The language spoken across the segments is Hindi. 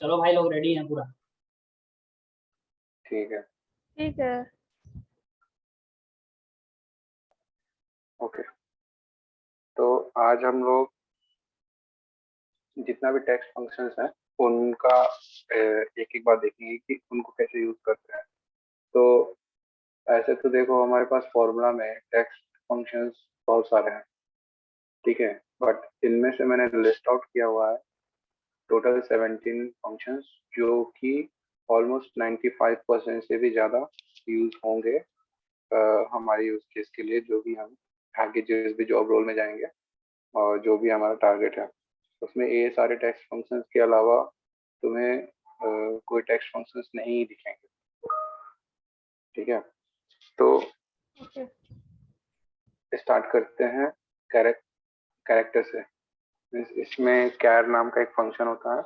चलो भाई लोग रेडी हैं पूरा। ठीक है। ठीक है। ओके, तो आज हम लोग जितना भी टेक्स्ट फंक्शंस हैं उनका एक एक बार देखेंगे कि उनको कैसे यूज करते हैं। तो ऐसे तो देखो हमारे पास फॉर्मूला में टेक्स्ट फंक्शंस बहुत सारे हैं, ठीक है, बट इनमें से मैंने लिस्ट आउट किया हुआ है टोटल 17 फंक्शंस जो कि ऑलमोस्ट 95% से भी ज़्यादा यूज होंगे हमारे यूज केस के लिए, जो भी हम आगे जिस भी जॉब रोल में जाएंगे और जो भी हमारा टारगेट है उसमें ये सारे टेक्स्ट फंक्शंस के अलावा तुम्हें कोई टेक्स्ट फंक्शंस नहीं दिखेंगे, ठीक है। तो ओके। स्टार्ट करते हैं कैरेक्टर से। इसमें कैर नाम का एक फंक्शन होता है।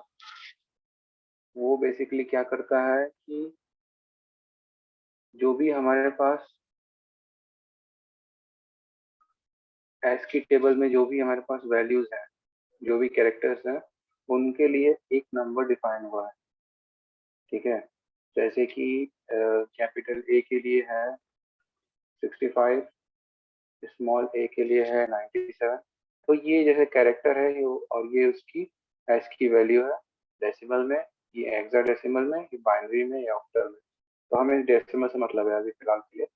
वो बेसिकली क्या करता है कि जो भी हमारे पास एस की टेबल में जो भी हमारे पास वैल्यूज हैं, जो भी कैरेक्टर्स हैं, उनके लिए एक नंबर डिफाइन हुआ है, ठीक है। जैसे कि कैपिटल ए के लिए है 65, स्मॉल ए के लिए है 97। तो ये जैसे कैरेक्टर है ये, और ये उसकी एस की वैल्यू है डेसिमल में, ये हेक्साडेसिमल में, ये बाइनरी में या ऑक्टल में। तो हमें डेसिमल से मतलब है अभी फिलहाल के लिए।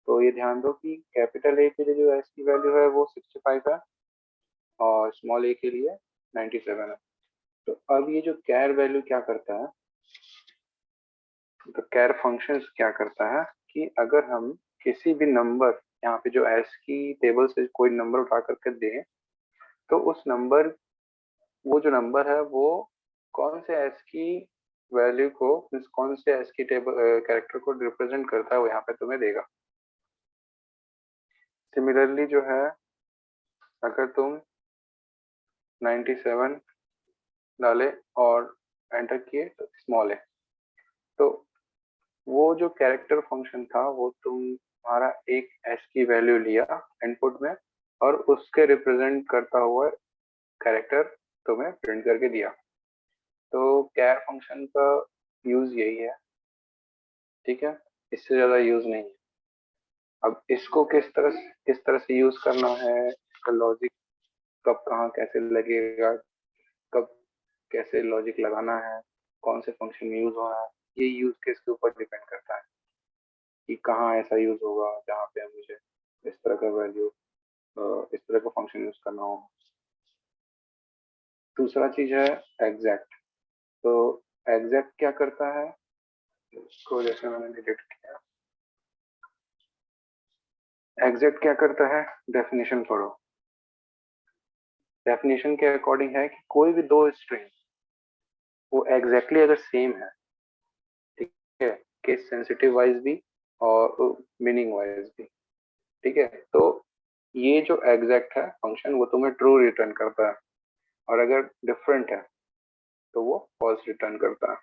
तो ये ध्यान दो कि कैपिटल ए के लिए जो एस की वैल्यू है वो 65 है और स्मॉल ए के लिए 97 है। तो अब ये जो कैर वैल्यू क्या करता है, तो कैर फंक्शन क्या करता है कि अगर हम किसी भी नंबर यहाँ पे जो एस की टेबल से कोई नंबर उठा करके दें, तो उस नंबर वो जो नंबर है वो कौन से एस की वैल्यू को, कौन से एस की टेबल कैरेक्टर को रिप्रेजेंट करता है वो यहाँ पे तुम्हें देगा। सिमिलरली जो है, अगर तुम 97 डाले और एंटर किए तो स्मॉल है, तो वो जो कैरेक्टर फंक्शन था वो तुम्हारा एक एस की वैल्यू लिया इनपुट में और उसके रिप्रेजेंट करता हुआ कैरेक्टर तुम्हें प्रिंट करके दिया। तो कैर फंक्शन का यूज यही है, ठीक है, इससे ज्यादा यूज नहीं है। अब इसको किस तरह से यूज करना है, इसका लॉजिक कब कहाँ कैसे लगेगा, कब कैसे लॉजिक लगाना है, कौन से फंक्शन यूज होना है, ये यूज केस के ऊपर डिपेंड करता है कि कहाँ ऐसा यूज होगा जहाँ पे मुझे इस तरह का वैल्यू, इस तरह का फंक्शन यूज करना होगा। दूसरा चीज है एग्जैक्ट। तो एग्जैक्ट क्या करता है, इसको जैसे मैंने डिलीट किया, एग्जैक्ट क्या करता है, डेफिनेशन पढ़ो। डेफिनेशन के अकॉर्डिंग है कि कोई भी दो स्ट्रिंग वो एग्जैक्टली अगर सेम है, ठीक है, केस सेंसिटिव वाइज भी और मीनिंग वाइज भी, ठीक है, तो ये जो एग्जैक्ट है फंक्शन वो तुम्हें ट्रू रिटर्न करता है, और अगर डिफरेंट है तो वो फॉल्स रिटर्न करता है।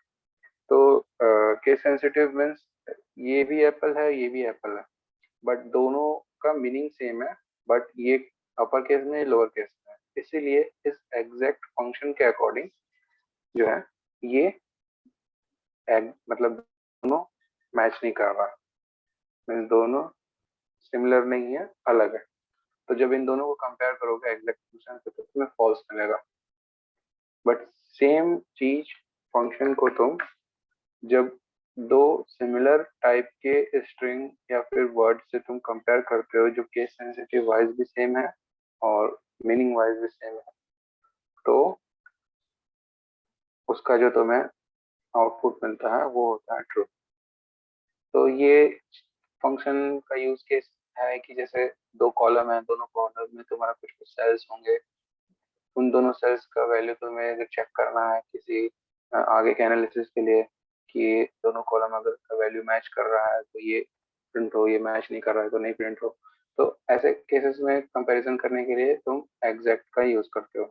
तो केस सेंसिटिव मीन्स ये भी एप्पल है ये भी एप्पल है, बट दोनों का मीनिंग सेम है, बट ये अपर केस में लोअर केस में है, इसीलिए इस एग्जैक्ट फंक्शन के अकॉर्डिंग जो है ये मतलब दोनों मैच नहीं कर रहा, मीन्स दोनों सिमिलर नहीं है, अलग है। तो जब इन दोनों को कंपेयर करोगे एग्जैक्ट फंक्शन से तो तुम्हें फॉल्स मिलेगा। बट सेम चीज फंक्शन को तुम जब दो सिमिलर टाइप के स्ट्रिंग या फिर वर्ड से तुम कंपेयर करते हो जो केस सेंसिटिव वाइज भी सेम है और मीनिंग वाइज भी सेम है, तो उसका जो तुम्हें आउटपुट मिलता है वो होता है ट्रू। तो ये फंक्शन का यूज केस है कि जैसे दो कॉलम है, दोनों कॉलम में तुम्हारा कुछ कुछ सेल्स होंगे, उन दोनों सेल्स का वैल्यू तुम्हें अगर चेक करना है किसी आगे के एनालिसिस के लिए कि दोनों कॉलम अगर वैल्यू मैच कर रहा है तो ये प्रिंट हो, ये मैच नहीं कर रहा है तो नहीं प्रिंट हो, तो ऐसे केसेस में कंपैरिजन करने के लिए तुम एग्जैक्ट का यूज करते हो,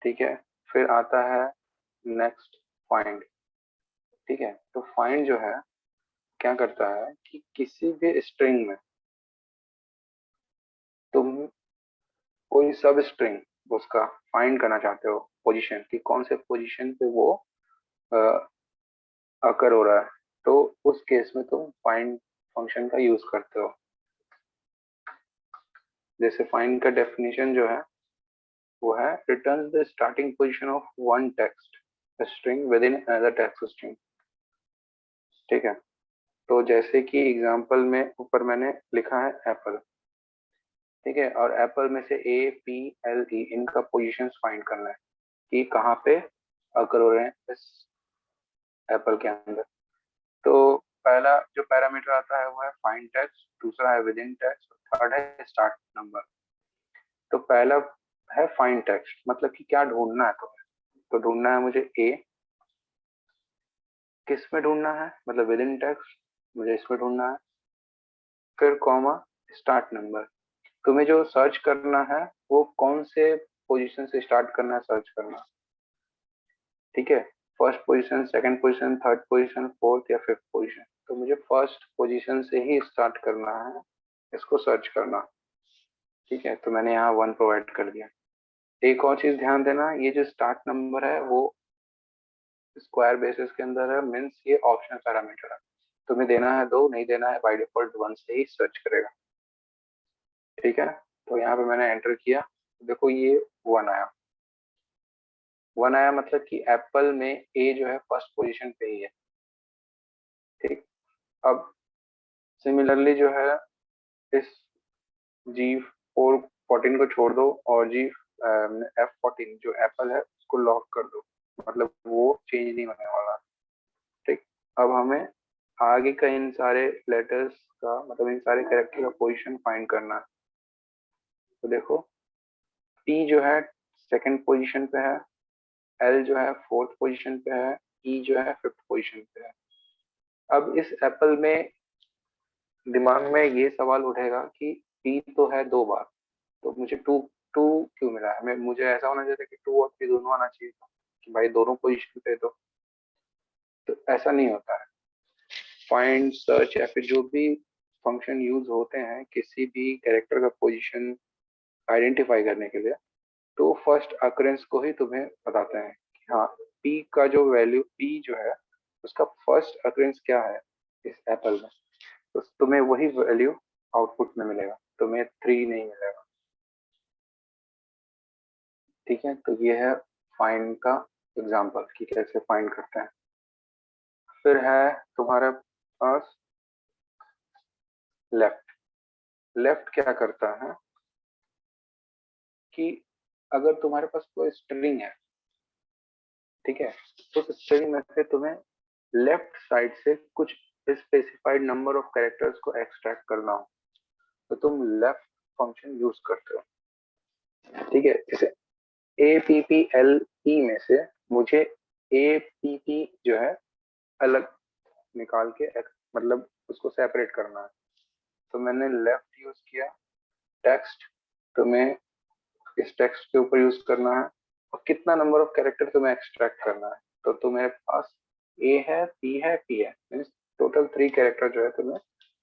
ठीक है। फिर आता है नेक्स्ट फाइंड, ठीक है। तो फाइंड जो है क्या करता है कि किसी भी स्ट्रिंग में तुम कोई सब स्ट्रिंग उसका फाइंड करना चाहते हो, पोजीशन कि कौन से पोजीशन पे वो अकर हो रहा है, तो उस केस में तुम फाइंड फंक्शन का यूज करते हो। जैसे फाइंड का डेफिनेशन जो है वो है return the starting position of one text string with in another text string. ठीक है, तो जैसे कि एग्जांपल में ऊपर मैंने लिखा है एप्पल, ठीक है, और एप्पल में से ए पी एल ई इनका पोजीशंस फाइंड करना है कि कहाँ पे अकर हो रहे हैं इस एप्पल के अंदर। तो पहला जो पैरामीटर आता है वो है फाइंड टेक्स्ट, दूसरा है विद इन टेक्स्ट, थर्ड है स्टार्ट नंबर। तो पहला है फाइंड टेक्स्ट, मतलब कि क्या ढूंढना है तुम्हें, तो ढूंढना है मुझे ए, किस में ढूंढना है, मतलब विद इन टेक्स्ट मुझे इसमें ढूंढना है, फिर कॉमा स्टार्ट नंबर। तुम्हें जो सर्च करना है वो कौन से पोजीशन से स्टार्ट करना है सर्च करना, ठीक है, first position, second position, third position, fourth या फिफ्थ पोजीशन। तो मुझे फर्स्ट पोजीशन से ही स्टार्ट करना है इसको सर्च करना, ठीक है, तो मैंने यहाँ 1 प्रोवाइड कर दिया। एक और चीज ध्यान देना, ये जो स्टार्ट नंबर है वो स्क्वायर बेसिस के अंदर है, मीन्स ये ऑप्शनल पैरामीटर है, तुम्हें देना है 2, नहीं देना है, बाय डिफॉल्ट 1 से ही सर्च करेगा। ठीक है, तो यहाँ पे मैंने एंटर किया, देखो ये 1 आया। 1 आया मतलब कि एप्पल में ए जो है फर्स्ट पोजीशन पे ही है। ठीक, अब सिमिलरली जो है इस G14 को छोड़ दो और F14 जो एप्पल है उसको लॉक कर दो, मतलब वो चेंज नहीं होने वाला। ठीक, अब हमें आगे का इन सारे लेटर्स का, मतलब इन सारे कैरेक्टर का पोजीशन फाइंड करना है। तो देखो P जो है सेकंड पोजीशन पे है, L जो है फोर्थ पोजीशन पे है, E जो है फिफ्थ पोजीशन पे है। अब इस एप्पल में दिमाग में ये सवाल उठेगा कि P तो है 2 बार, तो मुझे टू टू क्यों मिला है, मैं मुझे ऐसा होना चाहिए कि 2 और 3 दोनों आना चाहिए था कि भाई दोनों पोजीशन पे। तो ऐसा नहीं होता है। फाइंड, सर्च या फिर जो भी फंक्शन यूज होते हैं किसी भी कैरेक्टर का पोजीशन आइडेंटिफाई करने के लिए, तो फर्स्ट अकरेंस को ही तुम्हें बताते हैं कि हाँ पी का जो वैल्यू, पी जो है उसका फर्स्ट अकरेंस क्या है इस एप्पल में, तो तुम्हें वही वैल्यू आउटपुट में मिलेगा, तुम्हें 3 नहीं मिलेगा। ठीक है, तो ये है फाइंड का एग्जांपल कि कैसे फाइंड करते हैं। फिर है तुम्हारे पास लेफ्ट। लेफ्ट क्या करता है कि अगर तुम्हारे पास कोई स्ट्रिंग है, ठीक है, तो उस स्ट्रिंग में से तुम्हें लेफ्ट साइड से कुछ स्पेसिफाइड नंबर ऑफ कैरेक्टर्स को एक्सट्रैक्ट करना हो, तो तुम लेफ्ट फंक्शन यूज करते हो। ठीक है, जैसे A P P L E में से मुझे ए पी पी जो है अलग निकाल के मतलब उसको सेपरेट करना है, तो मैंने लेफ्ट यूज किया। टेक्स्ट, तुम्हें इस टेक्स्ट के ऊपर यूज करना है और कितना नंबर ऑफ कैरेक्टर तुम्हें एक्सट्रैक्ट करना है, तो तुम्हारे पास ए है, पी है, पी है, मीन्स टोटल 3 कैरेक्टर जो है तुम्हें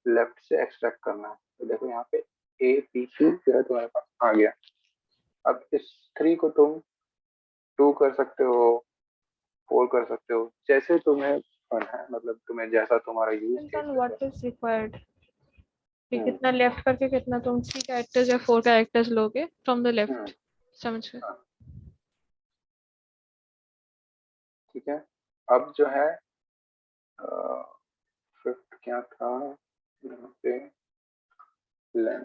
लेफ्ट से एक्सट्रैक्ट करना है। तो देखो यहाँ पे ए पी पी जो है तुम्हारे पास आ गया। अब इस 3 को तुम 2 कर सकते हो, 4 कर सकते हो, जैसे तुम्हें फन है, मतलब तुम्हें जैसा तुम्हारा यूज केस है। व्हाट इज रिक्वायर्ड कि हम्म, कितना लेफ्ट करके कितना तुम 3 कैरेक्टर्स या 4 कैरेक्टर्स लोगे फ्रॉम द हम्म, लेफ्ट। समझ गए। हाँ, ठीक है। अब जो है फिफ्थ क्या था यहाँ पे, लेंथ।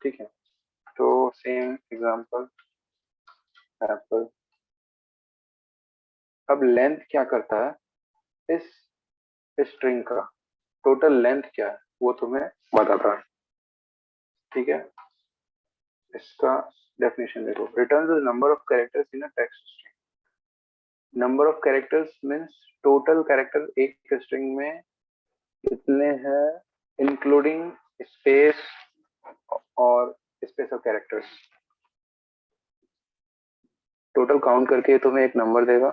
ठीक है, तो सेम एग्जांपल एप्पल। अब लेंथ क्या करता है, इस स्ट्रिंग का टोटल लेंथ क्या है वो तुम्हें बताता है। ठीक है, इसका डेफिनेशन देखो, return the number of characters in a text string. Number of characters means total character एक स्ट्रिंग में कितने हैं, इंक्लूडिंग स्पेस और space of characters, total count करके तुम्हें एक नंबर देगा।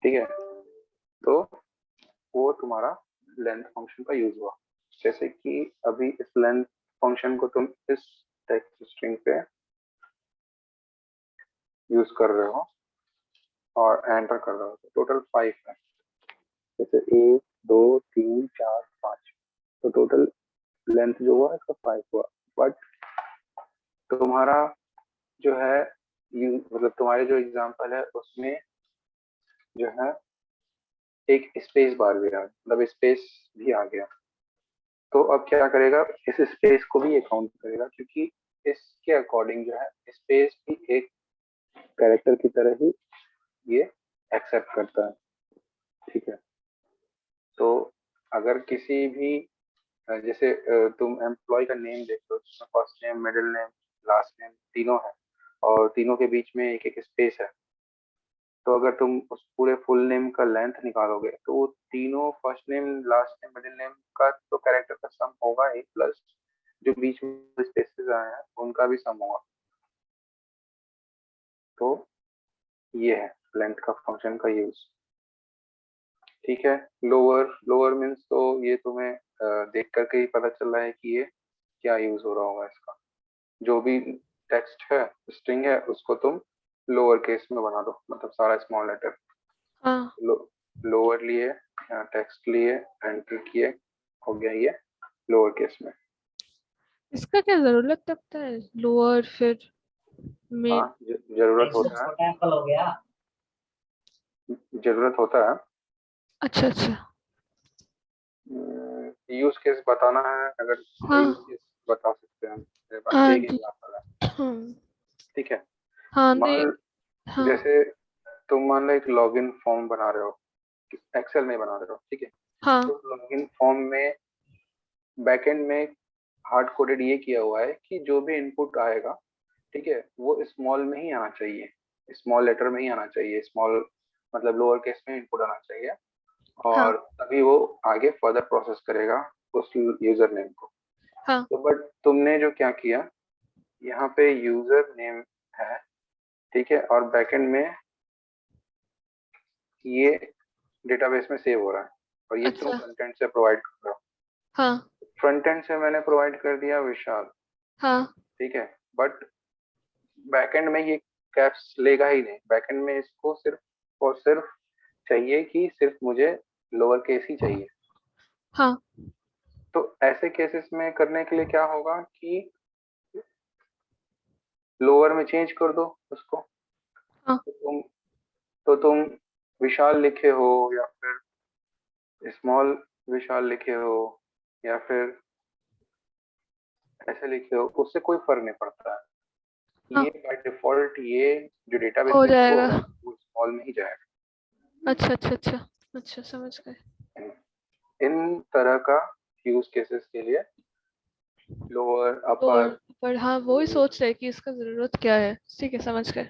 ठीक है, तो वो तुम्हारा लेंथ फंक्शन का यूज हुआ। जैसे कि अभी इस लेंथ फंक्शन को तुम इस टेक्स्ट स्ट्रिंग पे यूज कर रहे हो और एंटर कर रहे हो, तो टोटल 5 है। जैसे 1 2 3 4 5, तो टोटल लेंथ जो हुआ इसका 5 हुआ। बट तुम्हारा जो है मतलब तुम्हारे जो एग्जांपल है उसमें जो है एक स्पेस बार भी आ गया, मतलब स्पेस भी आ गया। तो अब क्या करेगा, इस स्पेस को भी काउंट करेगा, क्योंकि इसके अकॉर्डिंग जो है स्पेस भी एक कैरेक्टर की तरह ही ये एक्सेप्ट करता है। ठीक है, तो अगर किसी भी जैसे तुम एम्प्लॉय का नेम देख लो, जिसमें first name, middle name, last name तीनों है, और तीनों के बीच में एक एक स्पेस है, तो अगर तुम उस पूरे फुल नेम का लेंथ निकालोगे तो वो तीनों first name, last name, middle name का तो कैरेक्टर का सम होगा ही, प्लस जो बीच में स्पेसेस आए हैं उनका भी सम होगा। तो ये है लेंथ का फंक्शन का यूज। ठीक है, लोअर लोअर मीन्स तो ये तुम्हें देख करके ही पता चल रहा है कि ये क्या यूज हो रहा होगा इसका। जो भी टेक्स्ट है, स्ट्रिंग है, उसको तुम लोअर केस में बना दो, मतलब सारा स्मॉल लेटर। हाँ, लोअर लिए, टेक्स्ट लिए, एंटर किए, हो गया ये लोअर केस में। इसका क्या जरूरत लगता है, लोअर फिर हाँ, मिड? जरूरत इससे होता छोटा एप्पल हो गया। है, जरूरत होता है। अच्छा अच्छा। यूज केस बताना है, अगर तो यूज हाँ केस बता सकते हैं हम। मेरे पास हाँ एक एग्जांपल है। हाँ ठीक है, हाँ, नहीं। मान हाँ जैसे तुम मान लो एक लॉगिन फॉर्म बना रहे हो, एक्सेल में बना रहे हो। ठीक है, हाँ। तो लॉगिन फॉर्म में बैकएंड में हार्ड कोडेड ये किया हुआ है कि जो भी इनपुट आएगा, ठीक है, वो स्मॉल में ही आना चाहिए, स्मॉल लेटर में ही आना चाहिए, स्मॉल मतलब लोअर केस में इनपुट आना चाहिए, हाँ और तभी वो आगे फर्दर प्रोसेस करेगा उस यूजर नेम को। हाँ। तो बट तुमने जो क्या किया, यहाँ पे यूजर नेम है, ठीक है, और बैकएंड में ये डेटाबेस में सेव हो रहा है, और ये तुम अच्छा। फ्रंट एंड से प्रोवाइड कर रहे हो। हाँ फ्रंट एंड से मैंने प्रोवाइड कर दिया विशाल, हाँ। ठीक है, बट बैकएंड में ये कैप्स लेगा ही नहीं। बैकएंड में इसको सिर्फ और सिर्फ चाहिए कि सिर्फ मुझे लोअर केस ही चाहिए। हाँ तो ऐसे केसेस में करने के लिए क्या होगा कि लोअर में चेंज कर दो उसको। हाँ। तो तुम विशाल लिखे हो, या फिर स्मॉल विशाल लिखे हो, या फिर ऐसे लिखे हो, उससे कोई फर्क नहीं पड़ता है। हाँ ये बाय डिफॉल्ट ये जो डेटाबेस हो में शो जाएगा। होगा वो स्मॉल में ही जाएगा। अच्छा अच्छा अच्छा। अच्छा, समझ गए। इन तरह का यूज केसेस के लिए लोअर, तो अपर, पर हाँ, वो ही सोच रहे कि इसका जरूरत क्या है। ठीक है, समझ गए।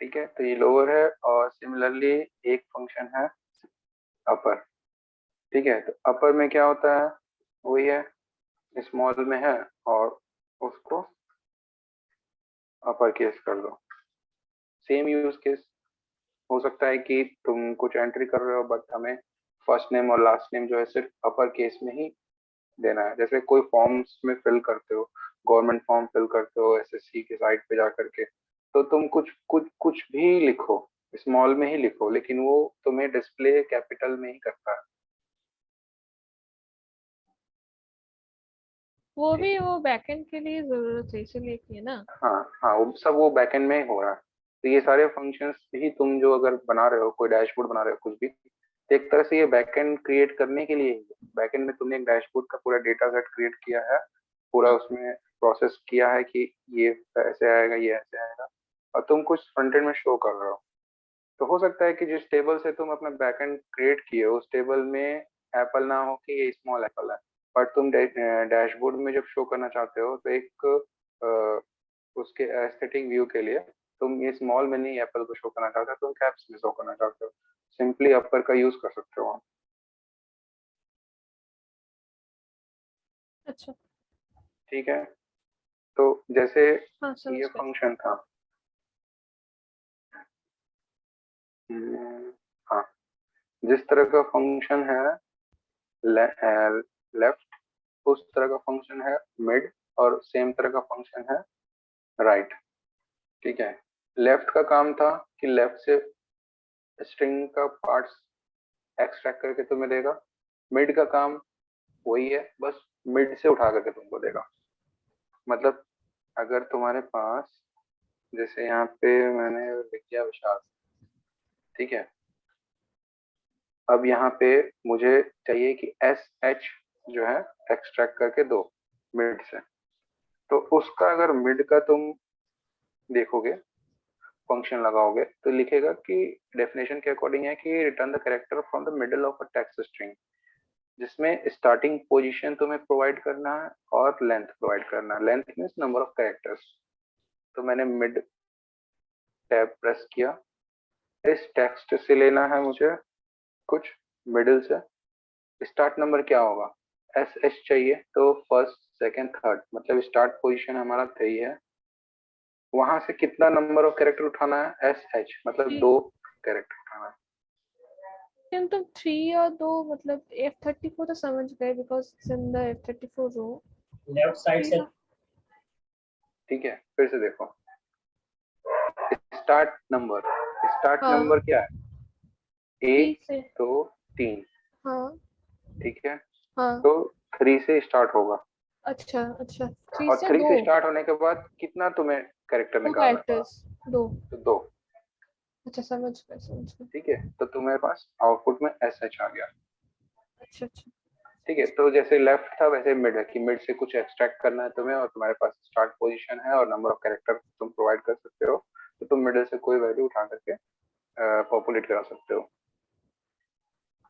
ठीक है, तो ये लोअर है। और सिमिलरली एक फंक्शन है अपर। ठीक है, तो अपर में क्या होता है, वही है, स्मॉल में है और उसको अपर केस कर दो। सेम यूज केस हो सकता है कि तुम कुछ एंट्री कर रहे हो, बट हमें फर्स्ट नेम और लास्ट नेम जो है सिर्फ अपर केस में ही देना है। जैसे कोई फॉर्म्स में फिल करते हो, गवर्नमेंट फॉर्म फिल करते हो एसएससी की साइट पे जा करके, तो तुम कुछ कुछ कुछ भी लिखो, स्मॉल में ही लिखो, लेकिन वो तुम्हें डिस्प्ले कैपिटल में ही करता है। वो ठीक भी है, वो बैकएंड के लिए जरूरत है, इसीलिए किया ना। हाँ हाँ, वो सब वो बैकएंड में ही हो रहा है। तो ये सारे फंक्शंस भी तुम जो अगर बना रहे हो, कोई डैशबोर्ड बना रहे हो, कुछ भी, तो एक तरह से ये बैकएंड क्रिएट करने के लिए ही है। बैकएंड में तुमने एक डैशबोर्ड का पूरा डेटा सेट क्रिएट किया है, पूरा हाँ उसमें प्रोसेस किया है कि ये ऐसे आएगा, ये ऐसे आएगा, और तुम कुछ फ्रंट एंड में शो कर रहे हो। तो हो सकता है कि जिस टेबल से तुम अपना बैकएंड क्रिएट किए हो, उस टेबल में एप्पल ना हो कि ये स्मॉल एप्पल है, बट तुम डैशबोर्ड में जब शो करना चाहते हो तो एक उसके एस्थेटिक व्यू के लिए तुम ये स्मॉल में नहीं एप्पल को शो करना चाहते हो, तुम कैप्स में शो करना चाहते हो, सिंपली अपर का यूज कर सकते हो आप। अच्छा। ठीक है, तो जैसे हाँ, समझ ये गए। फंक्शन था, हम्म, हाँ, जिस तरह का फंक्शन है लेफ्ट, उस तरह का फंक्शन है मिड, और सेम तरह का फंक्शन है राइट। ठीक है, लेफ्ट का काम था कि लेफ्ट से स्ट्रिंग का पार्ट्स एक्सट्रैक्ट करके तुम्हें देगा। मिड का काम वही है, बस मिड से उठा करके तुमको देगा। मतलब अगर तुम्हारे पास, जैसे यहाँ पे मैंने लिख दिया विशाल, ठीक है, अब यहाँ पे मुझे चाहिए कि एस एच जो है एक्सट्रैक्ट करके दो मिड से। तो उसका अगर मिड का तुम देखोगे, फंक्शन लगाओगे, तो लिखेगा कि डेफिनेशन के अकॉर्डिंग है कि return the character from the middle of a text string, जिसमें स्टार्टिंग पोजीशन तुम्हें प्रोवाइड करना है और लेंथ प्रोवाइड करना है। Length means number of characters. तो मैंने मिड टैब प्रेस किया, इस टेक्स्ट से लेना है मुझे कुछ मिडिल से। स्टार्ट नंबर क्या होगा, एस एच चाहिए, तो फर्स्ट सेकंड थर्ड, मतलब स्टार्ट पोजीशन हमारा 3 है। वहां से कितना नंबर ऑफ कैरेक्टर उठाना है, एस एच, मतलब 2 कैरेक्टर उठाना है। लेकिन तुम 3 और 2 मतलब F34 तो समझ गए because it's in the F34 row. Left side से। ठीक है, फिर से देखो, स्टार्ट नंबर, स्टार्ट हाँ। नंबर क्या है, 1 3 से। 2 3, हाँ ठीक है, हाँ। तो 3 से स्टार्ट होगा। अच्छा अच्छा, 3 और से 3 2। से स्टार्ट होने के बाद कितना तुम्हें कैरेक्टर 2 निकालना है, कैरेक्टर्स, 2। तो 2। अच्छा समझ गए समझ गए। ठीक है, तो तुम्हारे पास आउटपुट में एस एच आ गया। अच्छा अच्छा। ठीक है, तो जैसे लेफ्ट था वैसे मिड है कि मिड से कुछ एक्सट्रैक्ट करना है तुम्हें, और तुम्हारे पास स्टार्ट पोजीशन है और नंबर ऑफ कैरेक्टर तुम प्रोवाइड कर सकते हो, तो तुम मिडिल से कोई वैल्यू उठा करके पॉपुलेट करा सकते हो।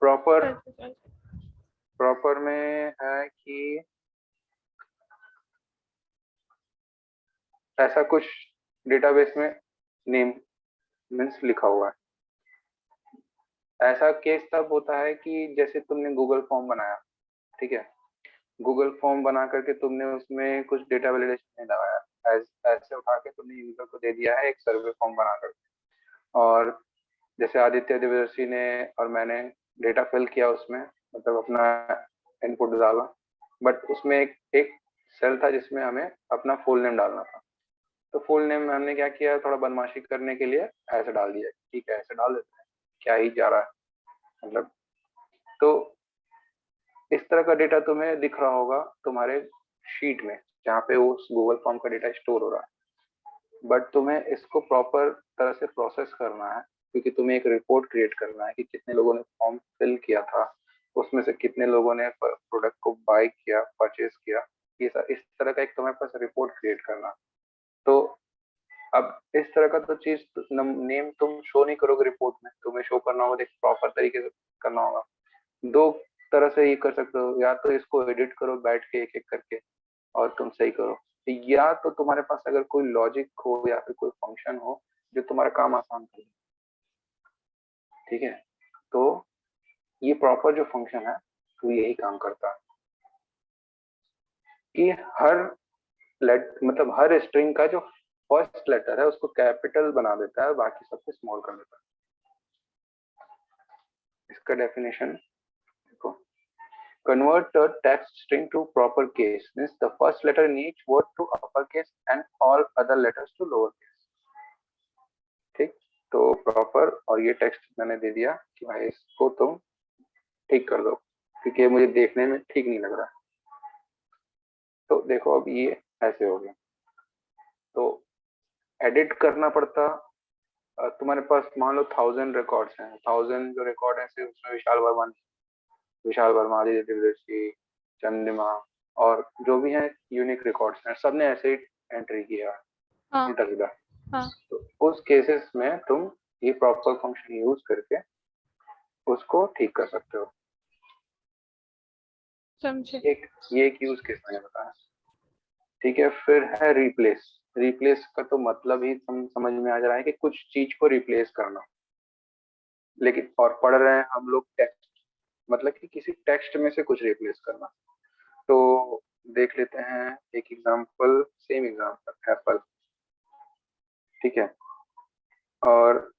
प्रॉपर, प्रॉपर में है कि ऐसा कुछ डेटाबेस में नेम मीन्स लिखा हुआ है। ऐसा केस तब होता है कि जैसे तुमने गूगल फॉर्म बनाया, ठीक है, गूगल फॉर्म बना करके तुमने उसमें कुछ डेटा वैलिडेशन नहीं लगाया, ऐसे उठा के तुमने यूजर को दे दिया है एक सर्वे फॉर्म बना करके, और जैसे आदित्य दिव्यदर्शी ने और मैंने डेटा फिल किया उसमें, मतलब अपना इनपुट डाला, बट उसमें एक सेल था जिसमें हमें अपना फुल नेम डालना था। तो फुल नेम में हमने क्या किया, थोड़ा बदमाशी करने के लिए ऐसे डाल दिया, ठीक है ऐसे डाल देते हैं, क्या ही जा रहा है मतलब। तो इस तरह का डेटा तुम्हें दिख रहा होगा तुम्हारे शीट में जहाँ पे वो गूगल फॉर्म का डेटा स्टोर हो रहा है, बट तुम्हें इसको प्रॉपर तरह से प्रोसेस करना है, क्योंकि तुम्हें एक रिपोर्ट क्रिएट करना है कि कितने लोगों ने फॉर्म फिल किया था, उसमें से कितने लोगों ने प्रोडक्ट को बाय किया, परचेज किया, ये इस तरह का एक तुम्हारे पास रिपोर्ट क्रिएट करना। तो अब इस तरह का तो चीज नेम तुम शो नहीं करोगे रिपोर्ट में, तुम्हें शो करना होगा, एक प्रॉपर तरीके से करना होगा। 2 तरह से ये कर सकते हो, या तो इसको एडिट करो बैठ के एक एक करके और तुम सही करो, या तो तुम्हारे पास अगर कोई लॉजिक हो या फिर कोई फंक्शन हो जो तुम्हारा काम आसान करे। ठीक है, तो ये प्रॉपर जो फंक्शन है तो यही काम करता है कि हर मतलब हर स्ट्रिंग का जो फर्स्ट लेटर है उसको कैपिटल बना देता है, बाकी सबको स्मॉल कर देता है। इसका डेफिनेशन देखो, convert a text string to proper case means the first letter in each word to uppercase and all other letters to lowercase। ठीक, तो प्रॉपर, और ये टेक्स्ट मैंने दे दिया कि भाई इसको तुम ठीक कर दो क्योंकि मुझे देखने में ठीक नहीं लग रहा। तो देखो अब ये ऐसे हो गया, तो एडिट करना पड़ता। तुम्हारे पास मान लो 1000 रिकॉर्ड्स हैं, 1000 जो रिकॉर्ड है सिर्फ उसमें विशाल वर्मा, आदित्य दिव्यदर्शी, चंद्रिमा और जो भी है यूनिक रिकॉर्ड्स हैं, सबने ऐसे ही एंट्री किया उल्टा सीधा। हाँ। तो उस केसेस में तुम ये प्रॉपर फंक्शन यूज करके उसको ठीक कर सकते हो। समझे। ये एक यूज केस मैंने बताया। ठीक है, फिर है रिप्लेस। रिप्लेस का तो मतलब ही समझ में आ जा रहा है कि कुछ चीज को रिप्लेस करना, लेकिन और पढ़ रहे हैं हम लोग टेक्स्ट, मतलब कि किसी टेक्स्ट में से कुछ रिप्लेस करना। तो देख लेते हैं एक एग्जांपल, सेम एग्जांपल एप्पल, ठीक है, और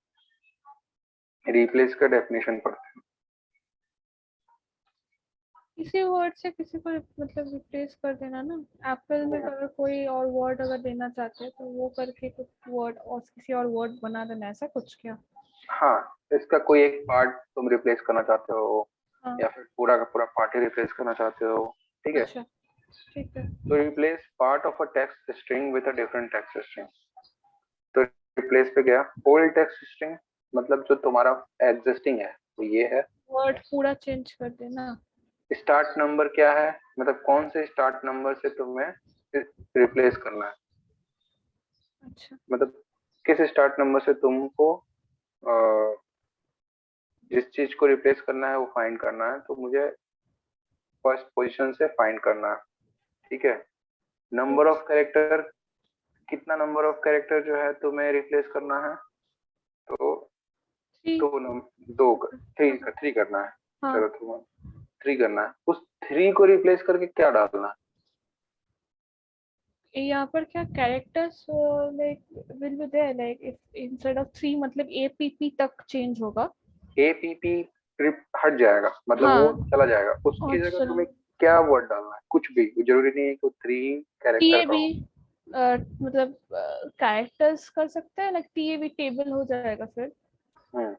रिप्लेस का डेफिनेशन पढ़ते हैं। किसी वर्ड से किसी को मतलब रिप्लेस कर देना ना। एप्पल में अगर कोई और वर्ड अगर देना चाहते हैं तो वो करके कुछ वर्ड और किसी और वर्ड बना देना, ऐसा कुछ क्या? हाँ, इसका कोई एक पार्ट तुम रिप्लेस करना चाहते हो हाँ। या फिर पूरा का पूरा पार्ट ही रिप्लेस करना चाहते हो, ठीक है। अच्छा, ठीक है। तो replace part of a text string with a different text string. तो रिप्लेस पे गया ओल्ड टेक्स्ट स्ट्रिंग, मतलब जो तुम्हारा एग्जिस्टिंग है वो ये है। वर्ड पूरा चेंज कर देना। स्टार्ट नंबर क्या है, मतलब कौन से स्टार्ट नंबर से तुम्हें रिप्लेस करना है, अच्छा। मतलब किस स्टार्ट नंबर से तुमको जिस चीज को रिप्लेस करना है वो फाइंड करना है, तो मुझे फर्स्ट पोजीशन से फाइंड करना है, ठीक है। नंबर ऑफ कैरेक्टर, कितना नंबर ऑफ कैरेक्टर जो है तुम्हें रिप्लेस करना है, तो थ्री। दो, थ्री हाँ। थ्री करना है। हाँ। चलो तुम्हें थ्री करना है, उस थ्री को रिप्लेस करके क्या डालना है। यहाँ पर क्या characters like will be there, like if instead of 3 मतलब एपीपी तक चेंज होगा। एपीपी हट जाएगा, मतलब वो हाँ। चला जाएगा, उसकी जगह अच्छा। तुम्हें क्या वर्ड डालना है, कुछ भी, जरूरी नहीं है कि वो थ्री कैरेक्टर का टीएबी हो। मतलब कैरेक्टर्स कर सकते हैं, लाइक टीएबी टेबल हो जाएगा फिर। हम्म।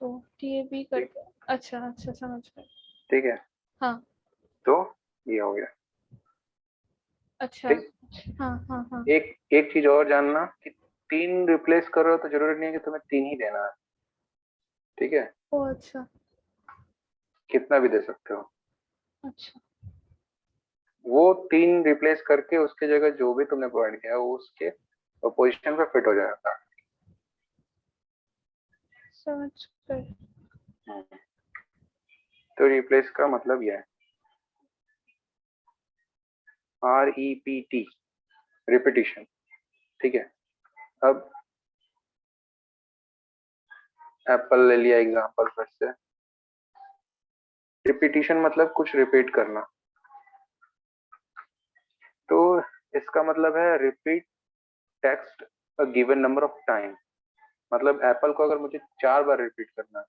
तो टीएबी ठीक, करके। अच्छा अच्छा, समझ गए। ठीक है। हाँ। तो ये हो गया। अच्छा। ठीक। हाँ हाँ हाँ। एक एक चीज और जानना कि तीन रिप्लेस करो तो जरूरी नहीं है कि तुम्हें तीन ही देना है, ठीक है, ओ अच्छा। कितना भी दे सकते हो। अच्छा, वो तीन रिप्लेस करके उसके जगह जो भी तुमने प्रोवाइड किया है वो उसके पोजीशन पे फिट हो जाएगा। समझ गए। हम्म। तो रिप्लेस का मतलब यह है, REPT, रिपीटिशन, ठीक है। अब एप्पल ले लिया एग्जांपल फिर से। रिपीटिशन मतलब कुछ रिपीट करना, तो इसका मतलब है repeat text a given number of time. मतलब एप्पल को अगर मुझे 4 बार रिपीट करना है,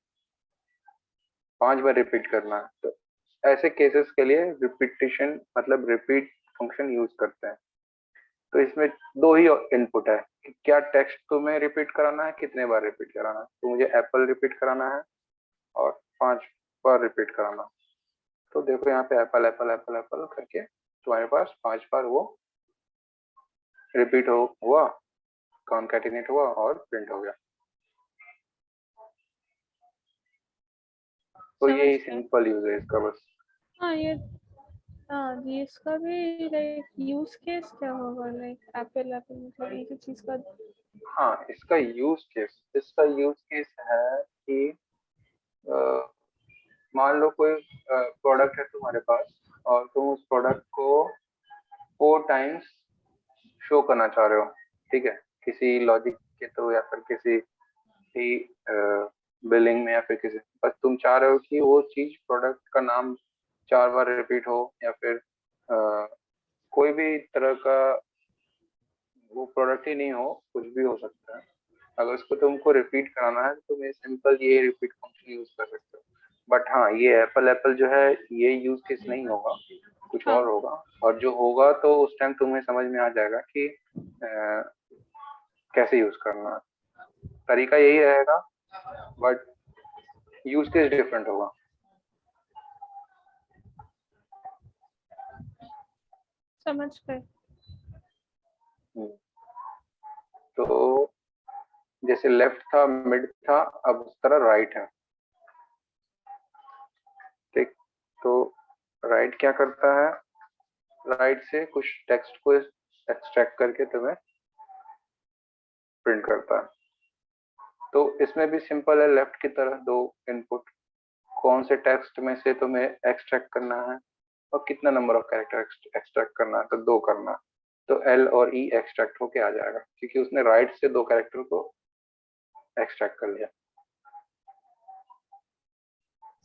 5 बार रिपीट करना है, तो ऐसे केसेस के लिए रिपीटिशन मतलब रिपीट फंक्शन यूज करते हैं। तो इसमें दो ही इनपुट है कि क्या टेक्स्ट तुम्हें रिपीट कराना है, कितने बार रिपीट कराना है। तो मुझे एप्पल रिपीट कराना है और 5 बार रिपीट कराना है। तो देखो यहाँ पे एप्पल एप्पल एप्पल एप्पल करके तुम्हारे पास 5 बार वो रिपीट हुआ, कॉन्कैटिनेट हुआ और प्रिंट हो गया। तो समझ ये गए। सिंपल यूज है इसका बस। हाँ ये। हाँ जी, इसका भी लाइक यूज केस क्या होगा, लाइक एप्पल एप्पल मतलब एक ही चीज का। हाँ, इसका यूज केस है कि मान लो कोई प्रोडक्ट है तुम्हारे पास और तुम उस प्रोडक्ट को 4 टाइम्स शो करना चाह रहे हो, ठीक है, किसी लॉजिक के थ्रू या फिर किसी भी बिलिंग में या फिर किसी, बस तुम चाह रहे हो कि वो चीज प्रोडक्ट का नाम 4 बार रिपीट हो या फिर कोई भी तरह का वो प्रोडक्ट ही नहीं हो, कुछ भी हो सकता है। अगर उसको तुमको रिपीट कराना है तो तुम ये सिंपल ये रिपीट फंक्शन यूज कर सकते हो। बट हाँ, ये एप्पल एप्पल जो है ये यूज केस नहीं होगा, कुछ हाँ। और होगा। और जो होगा तो उस टाइम तुम्हें समझ में आ जाएगा कि कैसे यूज करना है। तरीका यही रहेगा बट यूज केस डिफरेंट होगा। समझ गए। हम्म। तो जैसे लेफ्ट था, मिड था, अब उस तरह राइट है, ठीक। तो राइट क्या करता है, राइट से कुछ टेक्स्ट को एक्सट्रैक्ट करके तुम्हें प्रिंट करता है। तो इसमें भी सिंपल है, लेफ्ट की तरह दो इनपुट, कौन से टेक्स्ट में से तुम्हें एक्सट्रैक्ट करना है और कितना नंबर ऑफ कैरेक्टर एक्सट्रैक्ट करना है, तो दो करना है। तो एल और ई एक्सट्रैक्ट होके आ जाएगा क्योंकि उसने राइट से दो कैरेक्टर को एक्सट्रैक्ट कर लिया।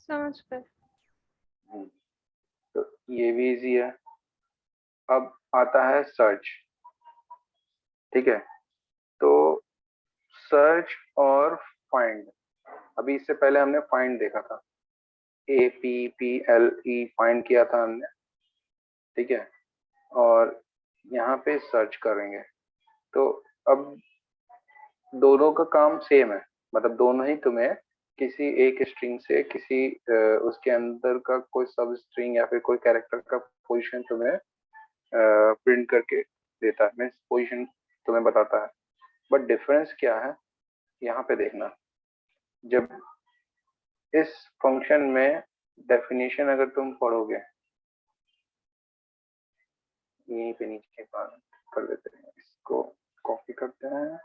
समझ गए। हम्म, तो ये भी इजी है। अब आता है सर्च, ठीक है। तो सर्च और फाइंड, अभी इससे पहले हमने फाइंड देखा था, APPLE फाइंड किया था हमने, ठीक है, और यहाँ पे सर्च करेंगे। तो अब दोनों का काम सेम है, मतलब दोनों ही तुम्हें किसी एक स्ट्रिंग से किसी उसके अंदर का कोई सब स्ट्रिंग या फिर कोई कैरेक्टर का पोजीशन तुम्हें प्रिंट करके देता है, मीन्स पोजीशन तुम्हें बताता है। बट डिफरेंस क्या है यहाँ पे देखना, जब इस फंक्शन में डेफिनेशन अगर तुम पढ़ोगे, यहीं पे नीचे कर लेते हैं, इसको कॉपी करते हैं,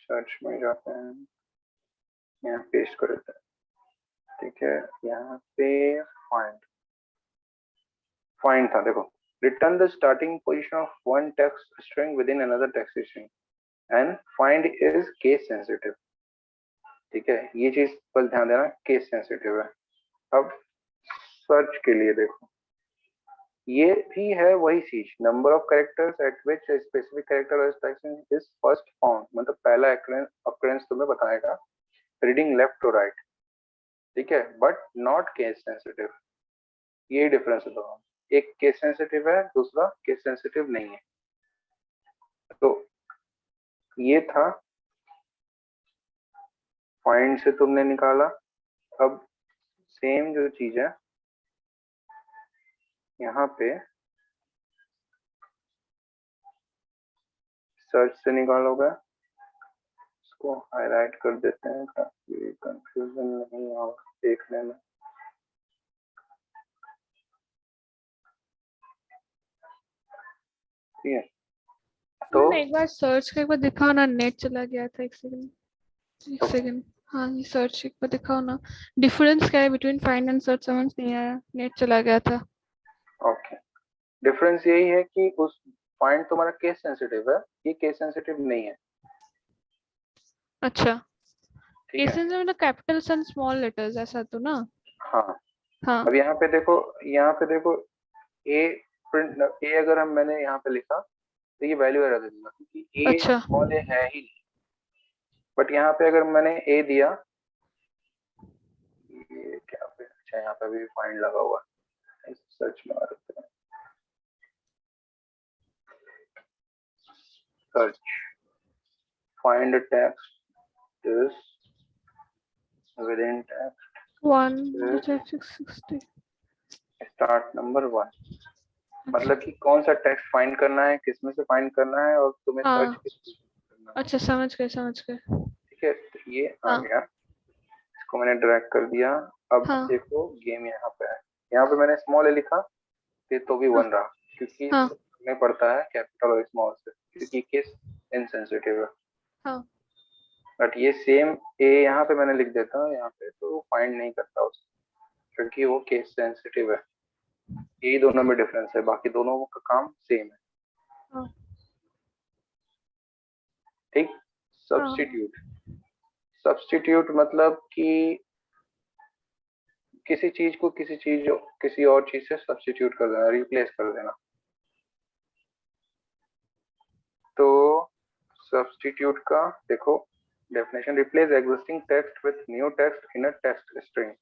सर्च में जाते हैं, यहाँ पेस्ट कर देते हैं, ठीक है। यहाँ पे फाइंड था, देखो, return the starting position of one text string with in another text string and find is case sensitive, ठीक है, ये चीज पर ध्यान देना, केस सेंसिटिव है। अब सर्च के लिए देखो, ये भी है वही चीज, number of characters eight which specific character is first found, मतलब पहला अक्रेंस तुम्हें बताएगा रीडिंग लेफ्ट टू राइट, ठीक है, बट नॉट केस सेंसिटिव। ये डिफरेंस है दोनों, एक केस सेंसिटिव है, दूसरा केस सेंसिटिव नहीं है। तो ये था फाइंड से तुमने निकाला। अब सेम जो चीज है यहाँ पे सर्च से निकालोगे, इसको हाईलाइट कर देते हैं ताकि कंफ्यूजन नहीं हो देखने में। ठीक है, तो एक बार सर्च का एक बार दिखाओ ना, नेट चला गया था, एक सेकंड। हाँ, ये सर्च एक बार दिखाओ ना, डिफरेंस क्या है बिटवीन फाइंड एंड सर्च, समझ नहीं आया, नेट चला गया था। ओके, डिफरेंस यही है कि उस फाइंड तुम्हारा केस सेंसिटिव है, ये केस सेंसिटिव नहीं है। अच्छा, ठीक है, मतलब कैपिटल्स एंड स्मॉल लेटर्स ऐसा तो ना। हाँ। हाँ, अब यहाँ पे देखो, यहाँ पे देखो, ए प्रिंट, ए अगर मैंने यहाँ पे लिखा तो ये वैल्यू एरर दे दूंगा क्योंकि ए अच्छा, स्मॉल ए है ही नहीं। बट यहाँ पे अगर मैंने ए दिया, ये क्या पे, अच्छा यहाँ पे भी फाइंड लगा हुआ है, सर्च में आ सकते हैं, search find text is with in text 1 start number 1, मतलब कि कौन सा टेक्स्ट फाइंड करना है, किसमें से फाइंड करना है, और तुम्हें सर्च हाँ, किस चीज़ में करना है। अच्छा, समझ गए। ठीक है, तो ये आ हाँ, गया, इसको मैंने ड्रैग कर दिया। अब हाँ, देखो गेम यहाँ पे है, यहाँ पे मैंने स्मॉल ए लिखा तो भी हाँ, 1 रहा, क्योंकि हाँ, हमें पड़ता है कैपिटल और स्मॉल से, क्योंकि केस इनसेंसिटिव है। हाँ, बट ये सेम ए यहाँ पे मैंने लिख देता हूँ यहाँ पे, तो फाइंड नहीं करता उसे, क्योंकि वो केस सेंसिटिव है। यही दोनों में डिफरेंस है, बाकी दोनों का काम सेम है। हाँ, ठीक, हाँ, सब्स्टिट्यूट, सब्स्टिट्यूट मतलब कि किसी चीज को किसी और चीज से सब्स्टिट्यूट कर देना, रिप्लेस कर देना। तो सब्स्टिट्यूट का देखो definition, replace existing text with new text in a text string.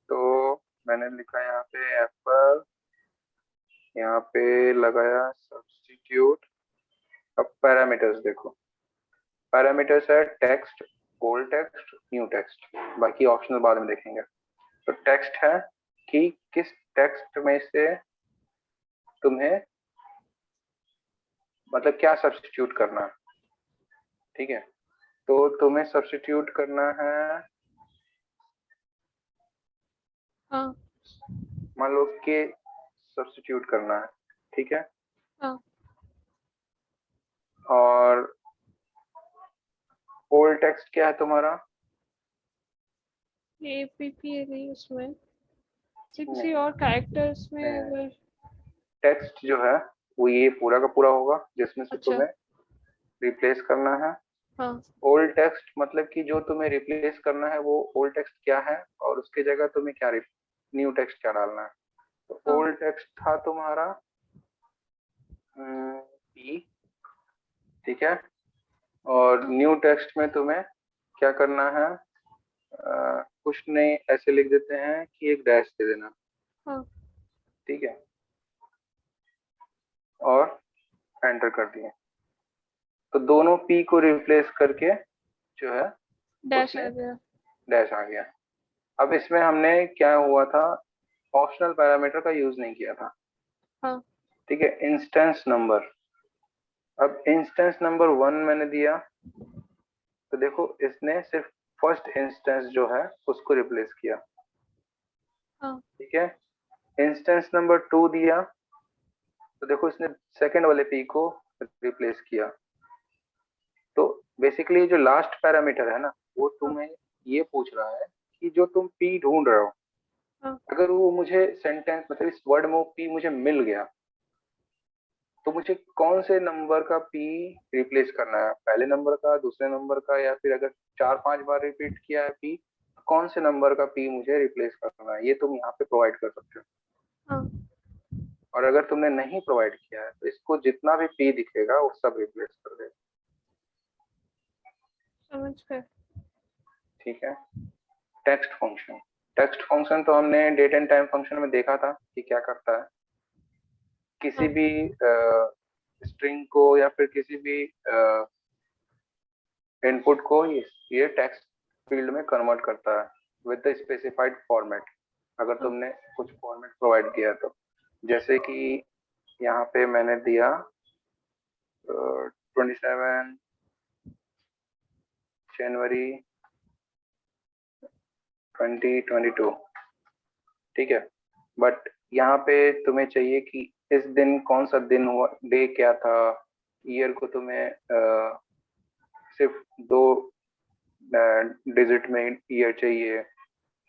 तो मैंने लिखा यहाँ पे एप्पल, यहाँ पे लगाया सब्स्टिट्यूट। अब पैरामीटर्स देखो, पैरामीटर्स है text, old text, new text, बाकी ऑप्शनल बाद में देखेंगे। तो टेक्स्ट है कि किस टेक्स्ट में से तुम्हें, मतलब क्या सब्स्टिट्यूट करना है, ठीक है। तो तुम्हें सब्स्टिट्यूट करना है, हाँ, मान लो कि सब्स्टिट्यूट करना है, ठीक है। हाँ, और ओल्ड टेक्स्ट क्या है तुम्हारा, APP नहीं उसमें, किसी नहीं, और कैरेक्टर्स में अगर। टेक्स्ट जो है वो ये पूरा का पूरा होगा जिसमें से अच्छा, तुम्हें रिप्लेस करना है। हाँ, ओल्ड टेक्स्ट मतलब कि जो तुम्हें रिप्लेस करना है वो ओल्ड टेक्स्ट क्या है, और उसके जगह तुम्हें क्या न्यू टेक्स्ट क्या डालना है। तो हाँ, ओल्ड टेक्स्ट था तुम्हारा पी, ठीक है, और न्यू टेक्स्ट में तुम्हें क्या करना है, कुछ नहीं ऐसे लिख देते हैं कि एक डैश दे देना। हाँ। ठीक है, और एंटर कर दिए तो दोनों पी को रिप्लेस करके जो है डैश आ उसमें गया। डैश आ गया। अब इसमें हमने क्या हुआ था, ऑप्शनल पैरामीटर का यूज नहीं किया था। हाँ। ठीक है, इंस्टेंस नंबर। अब इंस्टेंस नंबर 1 मैंने दिया तो देखो इसने सिर्फ फर्स्ट इंस्टेंस जो है उसको रिप्लेस किया। हाँ। ठीक है, इंस्टेंस नंबर 2 दिया तो देखो इसने सेकंड वाले पी को रिप्लेस किया। तो बेसिकली जो लास्ट पैरामीटर है ना, वो तुम्हें ये पूछ रहा है कि जो तुम पी ढूंढ रहे हो, हाँ। अगर वो मुझे सेंटेंस मतलब इस वर्ड में वो पी मुझे मिल गया तो मुझे कौन से नंबर का पी रिप्लेस करना है, पहले नंबर का, दूसरे नंबर का, या फिर अगर 4-5 बार रिपीट किया है पी, कौन से नंबर का पी मुझे रिप्लेस करना है, ये तुम यहाँ पे प्रोवाइड कर सकते हो। हाँ। और अगर तुमने नहीं प्रोवाइड किया है तो इसको जितना भी पी दिखेगा वो सब रिप्लेस कर देगा। समझ गए। ठीक है, टेक्स्ट फंक्शन। टेक्स्ट फंक्शन तो हमने डेट एंड टाइम फंक्शन में देखा था कि क्या करता है, किसी हाँ। भी स्ट्रिंग को या फिर किसी भी इनपुट को ये टेक्स्ट फील्ड में कन्वर्ट करता है विद द स्पेसिफाइड फॉर्मेट, अगर हाँ। तुमने कुछ फॉर्मेट प्रोवाइड किया तो। जैसे कि यहाँ पे मैंने दिया 27 जनवरी 2022। ठीक है, बट यहाँ पे तुम्हें चाहिए कि इस दिन कौन सा दिन हुआ, डे क्या था, ईयर को तुम्हें सिर्फ 2 डिजिट में ईयर चाहिए,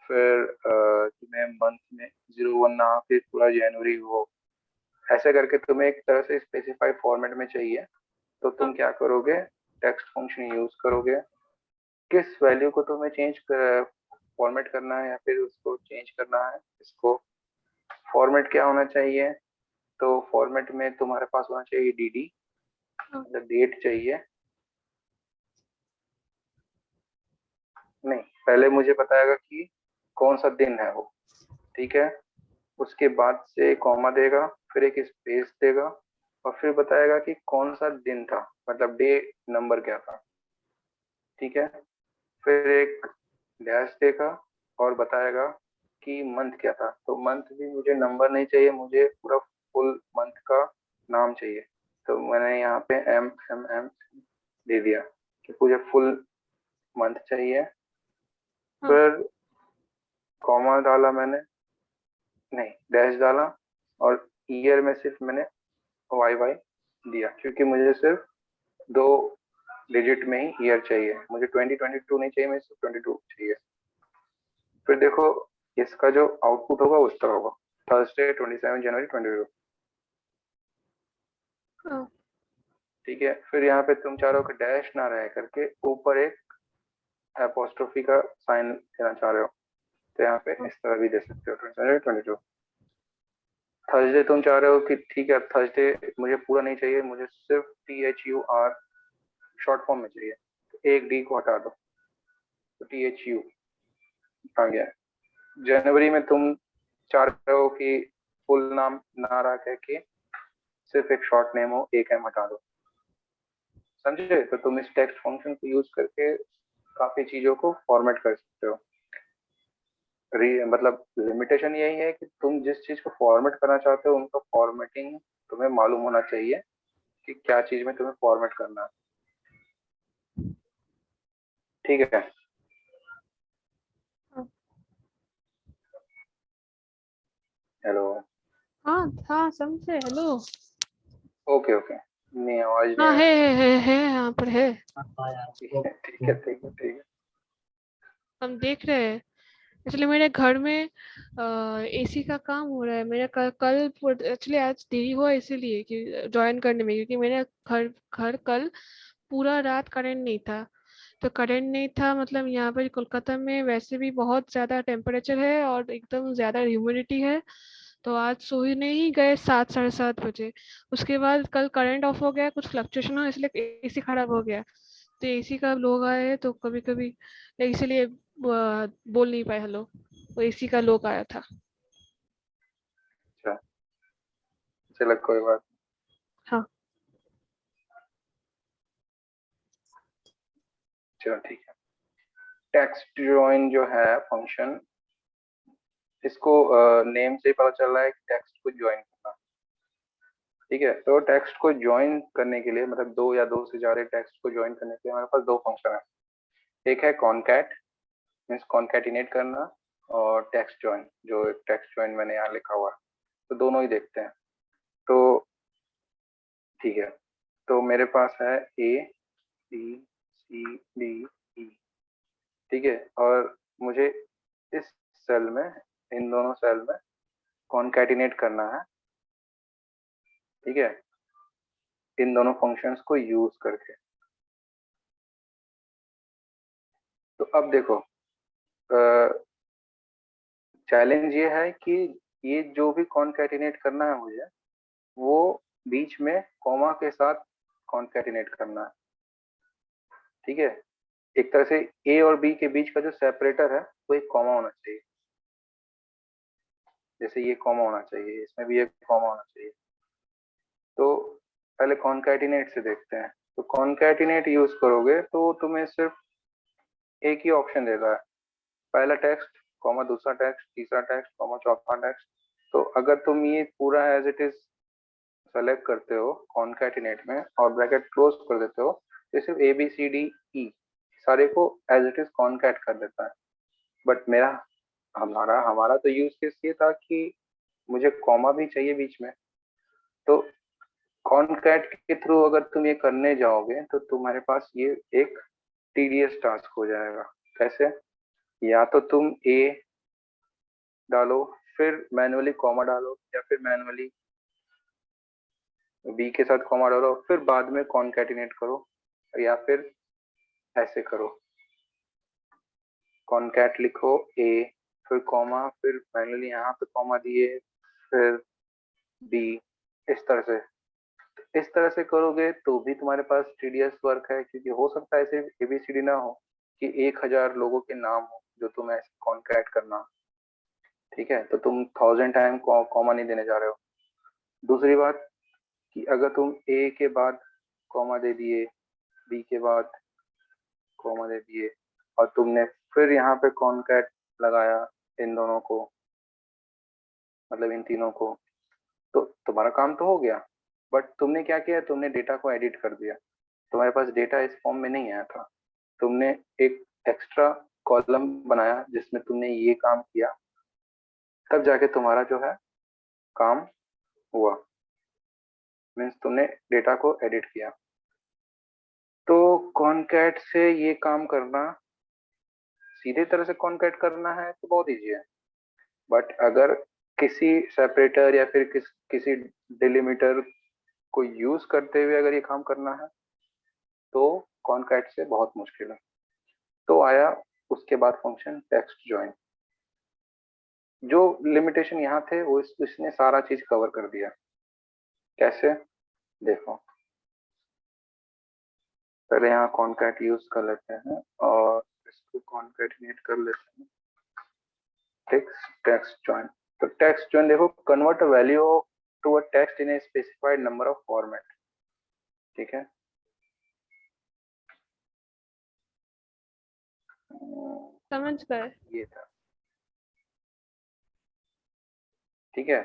फिर तुम्हें मंथ में 01 ना फिर पूरा जनवरी हो, ऐसे करके तुम्हें एक तरह से स्पेसिफाई फॉर्मेट में चाहिए। तो तुम क्या करोगे, टेक्स्ट फंक्शन यूज करोगे, किस वैल्यू को तुम्हें चेंज फॉर्मेट करना है या फिर उसको चेंज करना है, इसको फॉर्मेट क्या होना चाहिए, तो फॉर्मेट में तुम्हारे पास होना चाहिए dd, मतलब डेट चाहिए। नहीं, पहले मुझे बताएगा कि कौन सा दिन है वो। ठीक है, उसके बाद से कॉमा देगा, फिर एक स्पेस देगा, और फिर बताएगा कि कौन सा दिन था, मतलब डे नंबर क्या था। ठीक है, फिर एक डैश देगा और बताएगा कि मंथ क्या था। तो मंथ भी मुझे नंबर नहीं चाहिए, मुझे पूरा फुल मंथ का नाम चाहिए। तो मैंने यहाँ पे एम दे दिया कि मुझे फुल मंथ चाहिए। हाँ। फिर कॉमा डाला मैंने, नहीं डैश डाला, और ईयर में सिर्फ मैंने वाई दिया क्योंकि मुझे सिर्फ 2 डिजिट में ही ईयर चाहिए, मुझे 2022 नहीं चाहिए, मुझे सिर्फ 22 चाहिए। फिर देखो इसका जो आउटपुट होगा उस तरह होगा, थर्सडे 27 जनवरी 22। हाँ। ठीक है, फिर यहाँ पे तुम चाह रहे हो कि डैश ना रह करके ऊपर एक एपोस्ट्रोफी का साइन देना चाह रहे हो, तो यहाँ पे हाँ। इस तरह भी दे सकते हो 22। थर्सडे तुम चाह रहे हो कि ठीक है थर्सडे मुझे पूरा नहीं चाहिए, मुझे सिर्फ THUR शॉर्ट फॉर्म में चाहिए, तो एक डी को हटा दो तो THU आ गया। जनवरी में तुम चाह रहे हो कि फुल नाम ना रह करके सिर्फ एक शॉर्ट नेम हो, एक एम हटा दो। समझे, तो तुम इस टेक्स्ट फंक्शन को यूज करके काफी चीजों को फॉर्मेट कर सकते हो। मतलब लिमिटेशन यही है कि तुम जिस चीज को फॉर्मेट करना चाहते हो उनका फॉर्मेटिंग तुम्हें मालूम होना चाहिए कि क्या चीज में तुम्हें फॉर्मेट करना है। ठीक है, हाँ। हेलो, हाँ। हाँ समझे। हेलो। ओके ओके, नहीं आवाज नहीं हाँ आया। है यहाँ पर है। ठीक है ठीक है ठीक है ठीक है। हम देख रहे हैं। इसलिए मेरे घर में एसी का काम हो रहा है। मेरा कल कल एक्चुअली आज देरी हुआ इसीलिए कि ज्वाइन करने में, क्योंकि मेरा घर घर कल पूरा रात करंट नहीं था। तो करंट नहीं था मतलब यहाँ पर कोलकाता में वैसे भी बहुत ज़्यादा टेम्परेचर है और एकदम ज़्यादा ह्यूमिडिटी है। तो आज सोने ही गए 7 साढ़े 7 बजे। उसके बाद कल करंट ऑफ हो गया, कुछ फ्लक्चुएशन हो इसलिए एसी खराब हो गया। तो एसी का लोग आए हैं तो कभी कभी इसलिए बोल नहीं पाए हेलो, वो एसी का लोग आया था। अच्छा, चलो कोई बात। हाँ। चलो ठीक है। टेक्स्ट जॉइन जो है फंक्शन, इसको नेम से ही पता चल रहा है कि टेक्स्ट को ज्वाइन करना। ठीक है, तो टेक्स्ट को ज्वाइन करने के लिए मतलब दो या दो से ज्यादा टेक्स्ट को ज्वाइन करने के लिए हमारे पास दो फंक्शन है। एक है कॉनकैट, मीन्स कॉन्कैटिनेट करना, और टेक्स्ट ज्वाइन, जो टेक्स्ट ज्वाइन मैंने यहाँ लिखा हुआ है। तो दोनों ही देखते हैं। तो ठीक है, तो मेरे पास है A B C D E. ठीक है, और मुझे इस सेल में, इन दोनों सेल में कॉन्कैटिनेट करना है। ठीक है, इन दोनों फंक्शंस को यूज करके। तो अब देखो, चैलेंज ये है कि ये जो भी कॉन्कैटिनेट करना है मुझे, वो बीच में कॉमा के साथ कॉन्कैटिनेट करना है। ठीक है, एक तरह से ए और बी के बीच का जो सेपरेटर है वो एक कॉमा होना चाहिए। जैसे ये कॉमा होना चाहिए, इसमें भी एक कॉमा होना चाहिए। तो पहले कॉन्कैटिनेट से देखते हैं। तो कॉन्कैटिनेट यूज करोगे तो तुम्हें सिर्फ एक ही ऑप्शन देता है, पहला टेक्स्ट कॉमा दूसरा टेक्स्ट तीसरा टेक्स्ट कॉमा चौथा टेक्स्ट। तो अगर तुम ये पूरा एज इट इज सेलेक्ट करते हो कॉन्कैटिनेट में और ब्रैकेट क्लोज कर देते हो, तो सिर्फ A B C D E सारे को एज इट इज कॉन्कैट कर देता है। बट मेरा हमारा हमारा तो यूज केस ये था कि मुझे कॉमा भी चाहिए बीच में। तो कॉन्कैट के थ्रू अगर तुम ये करने जाओगे तो तुम्हारे पास ये एक टीडियस टास्क हो जाएगा। कैसे? या तो तुम ए डालो, फिर मैनुअली कॉमा डालो, या फिर मैनुअली बी के साथ कॉमा डालो, फिर बाद में कॉन्कैटिनेट करो, या फिर ऐसे करो, कॉन्कैट लिखो ए, फिर कॉमा, फिर मैनुअली यहाँ पे कॉमा दिए, फिर बी, इस तरह से। इस तरह से करोगे तो भी तुम्हारे पास टीडीएस वर्क है, क्योंकि हो सकता है सिर्फ एबीसीडी ना हो कि 1000 लोगों के नाम हो जो तुम ऐसे कॉन्कैट करना। ठीक है, तो तुम 1000 टाइम कॉमा नहीं देने जा रहे हो। दूसरी बात कि अगर तुम ए के बाद कॉमा दे दिए, बी के बाद कॉमा दे दिए, और तुमने फिर यहाँ पे कॉन्कैट लगाया इन दोनों को, मतलब इन तीनों को, तो तुम्हारा काम तो हो गया। बट तुमने क्या किया, तुमने डेटा को एडिट कर दिया। तुम्हारे पास डेटा इस फॉर्म में नहीं आया था, तुमने एक एक्स्ट्रा कॉलम बनाया जिसमें तुमने ये काम किया, तब जाके तुम्हारा जो है काम हुआ। मीन्स तुमने डेटा को एडिट किया। तो कॉनकैट से ये काम करना, सीधे तरह से कॉनकैट करना है तो बहुत ईजी है। बट अगर किसी सेपरेटर या फिर किसी डिलिमीटर को यूज करते हुए अगर ये काम करना है तो कॉनकैट से बहुत मुश्किल है। तो आया उसके बाद फंक्शन टेक्स्ट ज्वाइन। जो लिमिटेशन यहाँ थे वो इसने सारा चीज कवर कर दिया। कैसे? देखो, पहले यहाँ कॉन्कैट यूज कर लेते हैं और इसको कॉन्कैटिनेट कर लेते हैं। Text join. तो टेक्स्ट ज्वाइन देखो, convert a value to a text in a specified number of format. ठीक है, समझ गए। ये था। ठीक है,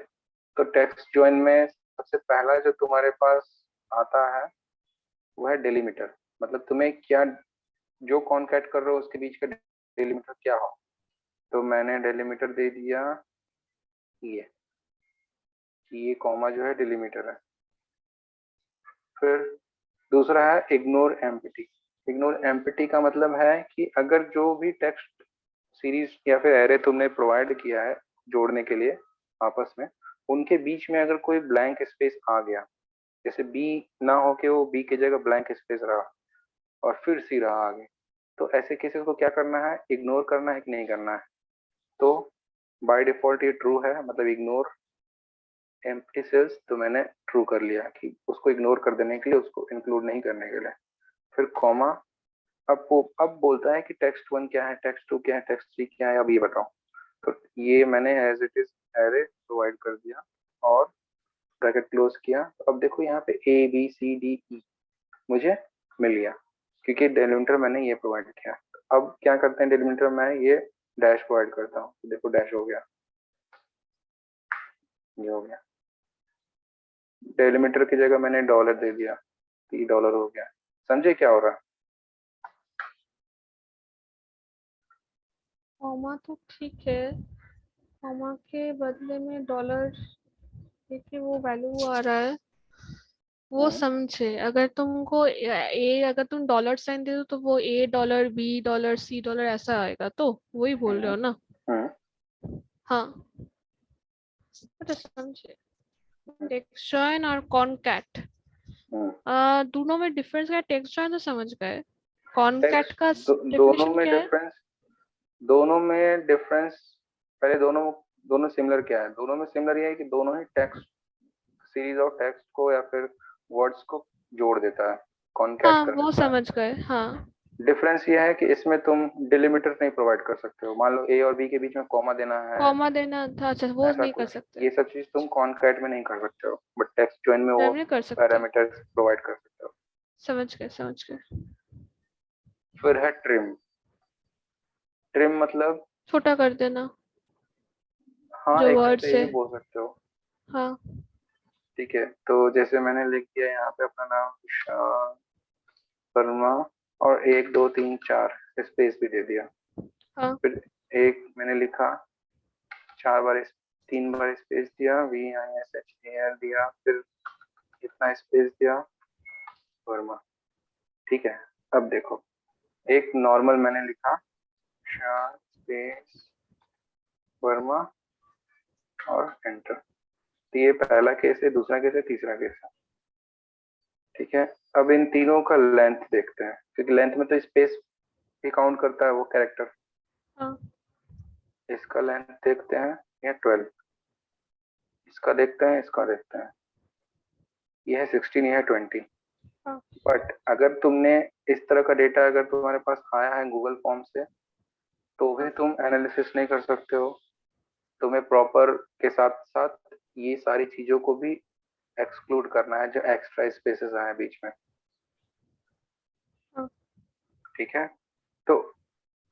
तो टेक्स्ट ज्वाइन में सबसे पहला जो तुम्हारे पास आता है वो है डेलीमीटर। मतलब तुम्हें क्या, जो कॉन्कैट कर रहे हो उसके बीच का डेलीमीटर क्या हो। तो मैंने डेलीमीटर दे दिया ये, कि ये कॉमा जो है डेलीमीटर है। फिर दूसरा है इग्नोर एम्प्टी। इग्नोर एम्प्टी का मतलब है कि अगर जो भी टेक्स्ट सीरीज या फिर एरे तुमने प्रोवाइड किया है जोड़ने के लिए आपस में, उनके बीच में अगर कोई ब्लैंक स्पेस आ गया, जैसे बी ना हो के वो बी की जगह ब्लैंक स्पेस रहा और फिर सी रहा आगे, तो ऐसे केसेस को क्या करना है, इग्नोर करना है कि नहीं करना है। तो बाय डिफॉल्ट ये ट्रू है, मतलब इग्नोर एम्प्टी सेल्स, तो मैंने ट्रू कर लिया कि उसको इग्नोर कर देने के लिए, उसको इंक्लूड नहीं करने के लिए। फिर कॉमा, अब बोलता है कि टेक्स्ट वन क्या है, टेक्स्ट टू क्या है, टेक्स्ट थ्री क्या है, अब ये बताओ। तो ये मैंने as it is array provide कर दिया और ब्रैकेट क्लोज किया। तो अब देखो यहाँ पे A B C D E मुझे मिल गया, क्योंकि डेलिमिटर मैंने ये प्रोवाइड किया। अब क्या करते हैं, डेलिमिटर में ये डैश प्रोवाइड करता हूँ, तो देखो डैश हो गया, ये हो गया। डेलिमिटर की जगह मैंने डॉलर दे दिया, तो ये डॉलर हो गया। समझे क्या हो रहा है? कॉमा तो ठीक है, कॉमा के बदले में डॉलर देखिए वो वैल्यू आ रहा है, वो हम्म, समझे। अगर तुमको अगर तुम डॉलर साइन दे दो तो वो A dollar B dollar C dollar ऐसा आएगा, तो वही बोल रहे हम्म, हो ना? हम्म, हाँ, अरे समझे। टेक्स्ट जॉइन और कॉनकैट, हम्म। दोनों में डिफरेंस क्या है? टेक्स्ट जॉइन तो समझ गए, कॉनकैट टेक्स्ट का दोनों डेफिनेशन में क्या है? डिफरेंस, दोनों में डिफरेंस, पहले दोनों दोनों सिमिलर क्या है? दोनों में सिमिलर ये है कि दोनों ही टेक्स्ट, सीरीज ऑफ टेक्स्ट को या फिर वर्ड्स को जोड़ देता है, कॉनकैट हाँ कर वो देता है। समझ गए, हाँ। डिफरेंस ये है कि इसमें तुम डिलिमिटर नहीं प्रोवाइड कर सकते हो। मान लो ए और बी के बीच में कॉमा देना है, कॉमा देना था, अच्छा वो ऐसा नहीं कर कुछ, सकते। ये सब चीज तुम कॉनकैट में नहीं कर सकते हो, बट टेक्स्ट जॉइन में वो नहीं कर सकते। पैरामीटर्स प्रोवाइड कर सकते हो। समझ गए, समझ गए। फिर है ट्रिम। ट्रिम मतलब, छोटा कर देना, हाँ जो एक तरह वर्ड से ये से। भी बोल सकते हो। हाँ। ठीक है, तो जैसे मैंने लिख दिया यहाँ पे अपना नाम विशाल वर्मा, और एक दो तीन चार स्पेस भी दे दिया। हाँ। फिर एक मैंने लिखा, चार बार, तीन बार स्पेस दिया, V I S H A L दिया, फिर इतना स्पेस दिया, वर्मा। ठीक है, अब देखो, एक नॉर्मल मैंने लिखा, शाह स्पेस वर्मा और एंटर। तो ये पहला केस है, दूसरा केस है, तीसरा केस है। ठीक है, अब इन तीनों का लेंथ देखते हैं, क्योंकि लेंथ में तो स्पेस भी काउंट करता है वो कैरेक्टर। हाँ। इसका लेंथ देखते हैं, ये 12। इसका देखते हैं, इसका देखते हैं, ये है 16, ये है 20। हाँ। बट अगर तुमने इस तरह का डेटा अगर तुम्हारे पास आया है गूगल फॉर्म से, तो भी हाँ। तुम एनालिसिस नहीं कर सकते हो। तुम्हें प्रॉपर के साथ साथ ये सारी चीजों को भी एक्सक्लूड करना है जो एक्स्ट्रा स्पेसेस आए बीच में। हाँ। ठीक है, तो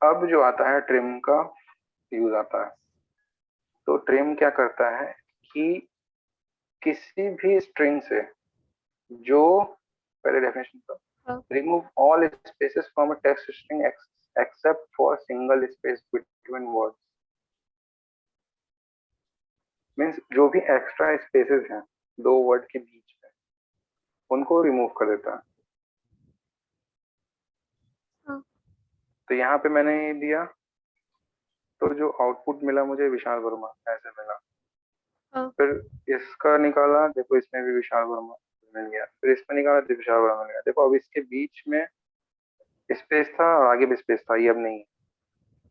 अब जो आता है ट्रिम का यूज आता है। तो ट्रिम क्या करता है कि किसी भी स्ट्रिंग से जो, पहले डेफिनेशन का, हाँ। remove all spaces from a text string except for single space between words। Means जो भी एक्स्ट्रा स्पेसेस हैं दो वर्ड के बीच में, उनको रिमूव कर देता है। हाँ। तो यहाँ पे मैंने ये दिया, तो जो आउटपुट मिला मुझे विशाल वर्मा ऐसे मिला। हाँ। फिर इसका निकाला, देखो इसमें भी विशाल वर्मा मिल गया। फिर इसमें निकाला तो विशाल वर्मा मिल गया। देखो अब इसके बीच में स्पेस था और आगे भी स्पेस था, ये अब नहीं है।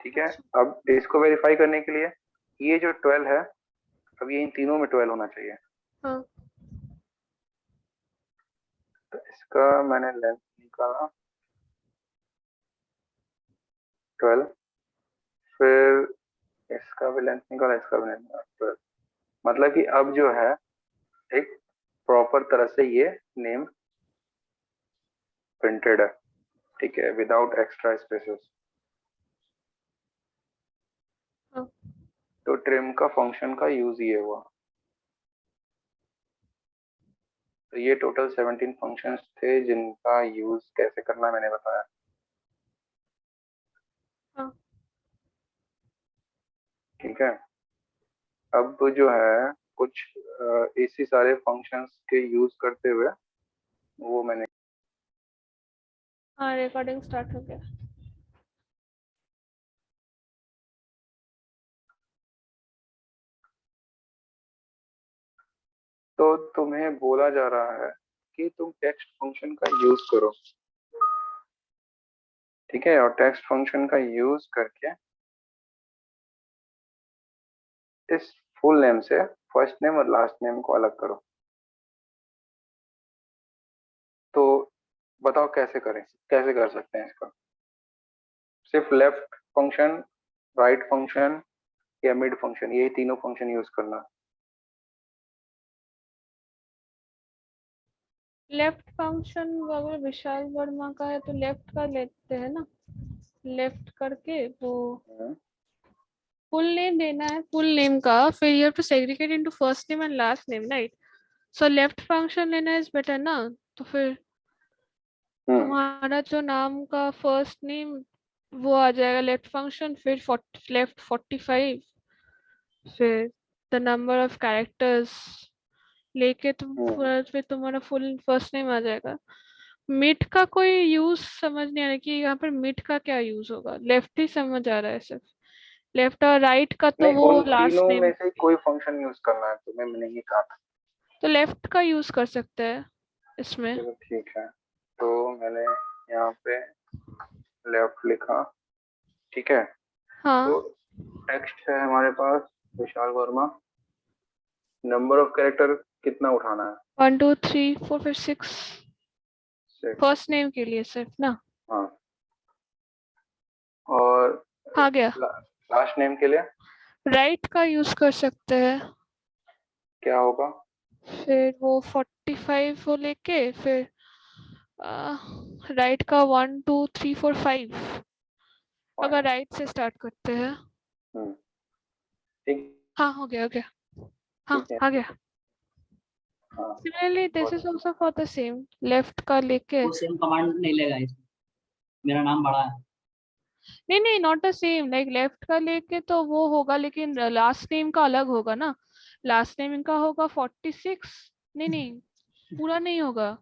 ठीक है, अच्छा। अब इसको वेरीफाई करने के लिए ये जो 12 है, अब ये इन तीनों में 12 होना चाहिए। हाँ। तो इसका मैंने लेंथ निकाला 12। फिर इसका भी लेंथ निकाला, इसका भी लेंथ निकाला 12। मतलब कि अब जो है एक प्रॉपर तरह से ये नेम प्रिंटेड है। ठीक है, विदाउट एक्स्ट्रा स्पेसेस। हाँ। तो ट्रिम का फंक्शन का यूज ये हुआ। तो ये टोटल 17 फंक्शंस थे जिनका यूज कैसे करना मैंने बताया। हाँ। ठीक है, अब जो है कुछ इसी सारे फंक्शंस के यूज करते हुए वो मैंने, हाँ, रिकॉर्डिंग स्टार्ट हो गया। तो तुम्हें बोला जा रहा है कि तुम टेक्स्ट फंक्शन का यूज करो। ठीक है, और टेक्स्ट फंक्शन का यूज करके इस फुल नेम से फर्स्ट नेम और लास्ट नेम को अलग करो। तो बताओ कैसे करें, कैसे कर सकते हैं इसका? सिर्फ लेफ्ट फंक्शन, राइट फंक्शन या मिड फंक्शन, ये तीनों फंक्शन यूज करना। लेफ्ट फंक्शन अगर विशाल वर्मा का है तो लेफ्ट का लेते हैं ना, लेफ्ट करके वो फुल नेम देना है, फुल नेम का, फिर you have to segregate into first name and last name, right? So left function लेना इज बेटर ना। तो फिर तुम्हारा जो नाम का फर्स्ट नेम वो आ जाएगा लेफ्ट फंक्शन, फिर लेफ्ट 45, फिर द नंबर ऑफ कैरेक्टर्स लेके फिर तुम्हारा फुल फर्स्ट नेम आ जाएगा। मिड का कोई यूज समझ नहीं आ रहा कि यहाँ पर मिड का क्या यूज होगा, लेफ्ट ही समझ आ रहा है सिर्फ। लेफ्ट और राइट का तो नहीं, वो उन लास्ट तीनों में नेम, से कोई फंक्शन यूज करना है तुम्हें, मैंने ये कहा था। तो लेफ्ट का यूज कर सकते हैं इसमें। चलो ठीक है, तो मैंने यहाँ पे लेफ्ट लिखा, ठीक है। हाँ, तो टेक्स्ट है हमारे पास विशाल वर्मा, नंबर ऑफ कैरेक्टर कितना उठाना है? 1 2 3 4 5 6, 6। फर्स्ट नेम के लिए सिर्फ ना। हाँ, और आ गया। लास्ट नेम के लिए राइट का यूज कर सकते हैं, क्या होगा? फिर वो 45 वो लेके फिर राइट का 1 2 3 4 5, अगर राइट से स्टार्ट करते हैं। ठीक, हाँ हो गया, हो गया। हाँ ठीक है। आ गया। हाँ, similarly this is also for the same, left का लेके, वो सेम कमांड नहीं लेगा इसमें, मेरा नाम बड़ा है। नहीं नहीं not the same, like left का लेके तो वो होगा, लेकिन लास्ट नेम का अलग होगा ना। लास्ट नेम इनका होगा 46, नहीं नहीं पूरा नहीं होगा,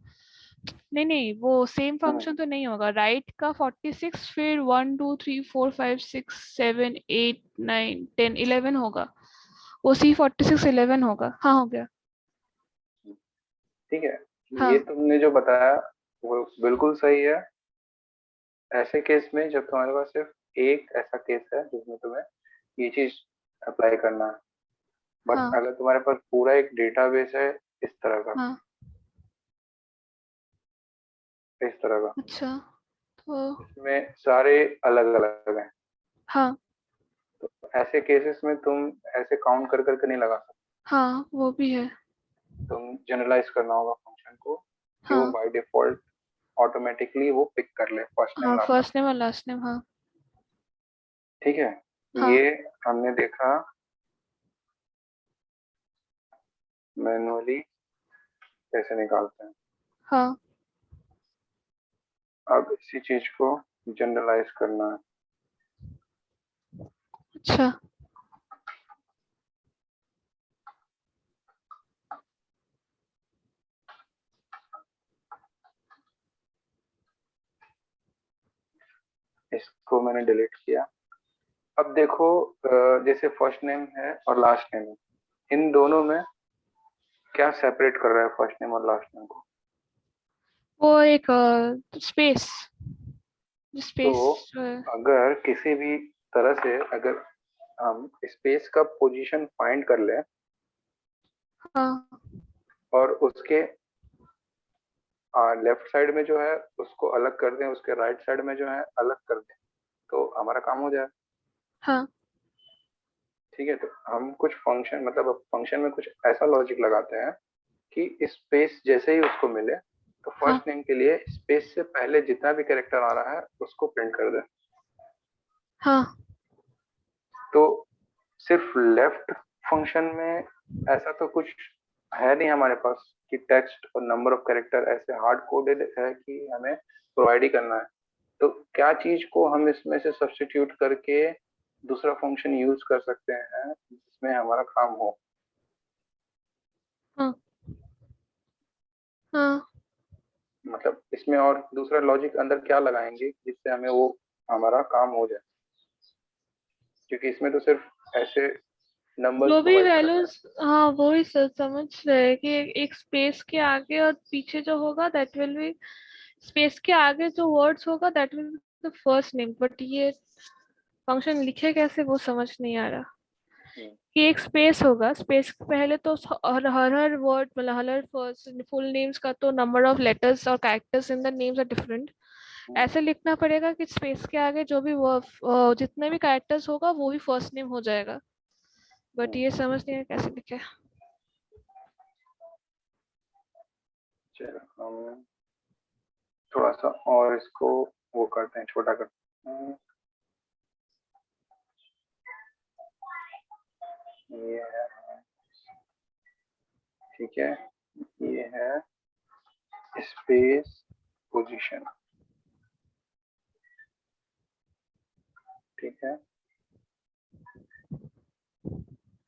नहीं नहीं वो सेम फंक्शन तो नहीं होगा। राइट का 46, फिर 1 2 3 4 5 6 7 8 9 10 11 होगा, वो C46 11 होगा। हाँ हो गया। ठीक है। हाँ ये तुमने जो बताया वो बिल्कुल सही है, ऐसे केस में जब तुम्हारे पास सिर्फ एक ऐसा केस है जिसमें तुम्हें ये चीज अप्लाई करना है। बट हाँ अगर तुम्हारे पास पूरा एक डेटाबेस है इस तरह का, हाँ। इस तरह का, अच्छा तो इसमें सारे अलग अलग हैं, हाँ तो ऐसे केसेस में तुम ऐसे काउंट कर करके नहीं लगा सकते। हाँ वो भी है। तुम जनरलाइज करना होगा फंक्शन को कि वो हाँ बाय डिफॉल्ट ऑटोमेटिकली वो पिक कर ले फर्स्ट नेम हाँ लास्ट नेम। फर्स्ट नेम और लास्ट नेम, हाँ ठीक है, हाँ ये हमने देखा मैनुअली कैसे निकालते हैं। हाँ। अब इसी चीज को जनरलाइज करना है। अच्छा इसको मैंने डिलीट किया। अब देखो, जैसे फर्स्ट नेम है और लास्ट नेम है, इन दोनों में क्या सेपरेट कर रहा है फर्स्ट नेम और लास्ट नेम को? वो एक स्पेस, तो स्पेस जो है। अगर किसी भी तरह से अगर हम स्पेस का पोजीशन फाइंड कर लें हाँ और उसके लेफ्ट साइड में जो है उसको अलग कर दें, उसके राइट साइड में जो है अलग कर दें, तो हमारा काम हो जाए। हाँ ठीक है, तो हम कुछ फंक्शन, मतलब फंक्शन में कुछ ऐसा लॉजिक लगाते हैं कि स्पेस जैसे ही उसको मिले तो हाँ फर्स्ट नेम के लिए स्पेस से पहले जितना भी कैरेक्टर आ रहा है उसको प्रिंट कर दे। हाँ तो सिर्फ लेफ्ट फंक्शन में ऐसा तो कुछ है नहीं हमारे पास कि टेक्स्ट और नंबर ऑफ कैरेक्टर ऐसे हार्ड कोडेड है कि हमें प्रोवाइड ही करना है। तो क्या चीज को हम इसमें से सब्स्टिट्यूट करके दूसरा फंक्शन यूज कर सकते हैं जिसमें हमारा काम हो? हाँ हाँ। मतलब इसमें और दूसरा लॉजिक अंदर क्या लगाएंगे जिससे हमें वो हमारा काम हो जाए, क्योंकि इसमें तो सिर्फ ऐसे नंबर्स जो भी प्रोवाइड करना है। वैल्यूज, हाँ वो ही समझ रहे हैं कि एक स्पेस के आगे और पीछे जो होगा दैट विल बी, स्पेस के आगे जो वर्ड्स होगा that will be the first name, but ये फंक्शन लिखे कैसे वो समझ नहीं आ रहा। हम्म, कि एक स्पेस होगा, स्पेस के पहले तो हर वर्ड, मतलब हर फुल नेम्स का तो नंबर ऑफ लेटर्स और characters in the names are different, ऐसे लिखना पड़ेगा कि स्पेस के आगे जो भी वो जितने भी कैरेक्टर्स होगा वो ही फर्स्ट नेम हो जाएगा, बट ये समझ नहीं आया कैसे लिखे। चलो हम थोड़ा सा और इसको वो करते हैं, छोटा करते हैं। ये है, ठीक है, ये है स्पेस पोजीशन, ठीक है,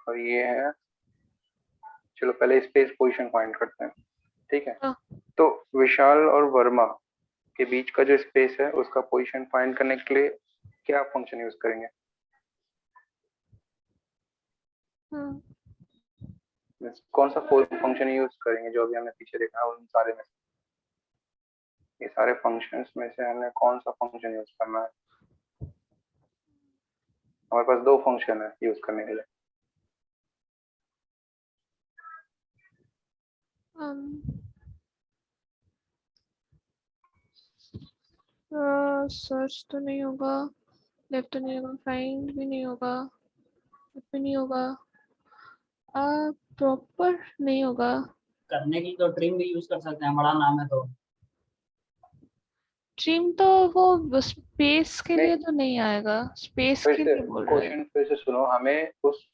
और ये है, चलो पहले स्पेस पोजीशन फाइंड करते हैं, ठीक है। हाँ। तो विशाल और वर्मा के बीच का जो स्पेस है उसका पोजीशन फाइंड करने के लिए क्या फंक्शन यूज करेंगे? हाँ। कौन सा फंक्शन यूज करेंगे जो अभी हमने पीछे देखा उन सारे में से? ये सारे फंक्शंस में से हमें कौन सा फंक्शन यूज करना है? हमारे पास दो फंक्शन है यूज करने के लिए। सर्च तो नहीं होगा, लेफ्ट तो नहीं होगा, फाइंड भी नहीं होगा, भी नहीं होगा, प्रॉपर नहीं होगा। करने के लिए तो ट्रिम भी यूज कर सकते हैं, बड़ा नाम है तो। ट्रिम तो वो स्पेस के नहीं, लिए तो नहीं आएगा, स्पेस फिर के से लिए बोल रहे हैं। क्वेश्चन फिर से सुनो, हमें उस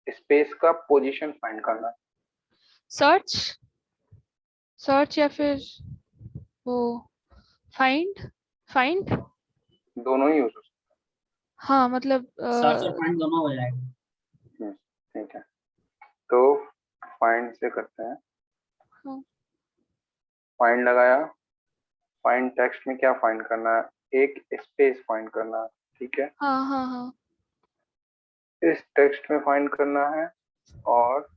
स्पेस का पोजीशन फाइंड करना है। सर्च, सर्च या फिर वो फाइंड, फाइंड दोनों ही यूज हो हाँ मतलब सर्च और फाइंड दोनों हो जाएगा। सकते हैं। ठीक है, तो फाइंड से करते हैं। हाँ। फाइंड लगाया, फाइंड टेक्स्ट में क्या फाइंड करना है? एक स्पेस फाइंड करना है, ठीक है। हाँ हाँ हाँ इस टेक्स्ट में फाइंड करना है और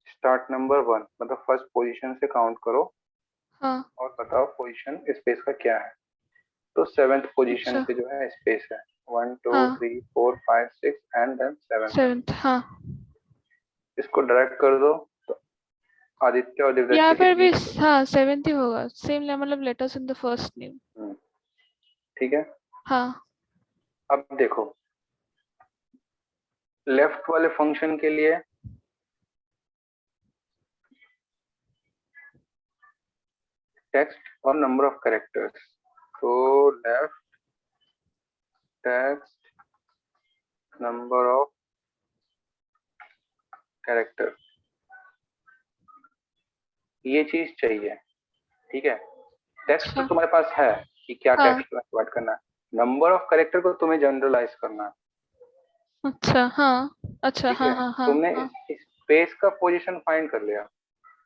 स्टार्ट नंबर 1 मतलब फर्स्ट पोजीशन से काउंट करो हाँ। और बताओ पोजीशन स्पेस का क्या है। तो 7th पोजीशन अच्छा। पे जो है स्पेस है 1 2 हाँ 3 4 5 6 एंड देन 7। 7th। हाँ, इसको ड्रैग कर दो तो आदित्य और यहाँ दिव्यश्री के पर भी बीच। हाँ 7th ही होगा, सेम मतलब letters in the first name. ठीक है, हाँ। अब देखो लेफ्ट वाले फंक्शन के लिए टेक्स्ट और नंबर ऑफ कैरेक्टर्स, तो left text number of character, ये चीज चाहिए, ठीक है। टेक्स्ट तो अच्छा। तुम्हारे पास है कि क्या हाँ। टेक्स्ट प्रोवाइड करना है, नंबर ऑफ कैरेक्टर को तुम्हें जनरलाइज करना है, अच्छा। हाँ। अच्छा। ठीक हाँ है। हाँ हाँ तुमने हाँ स्पेस का पोजीशन फाइंड कर लिया,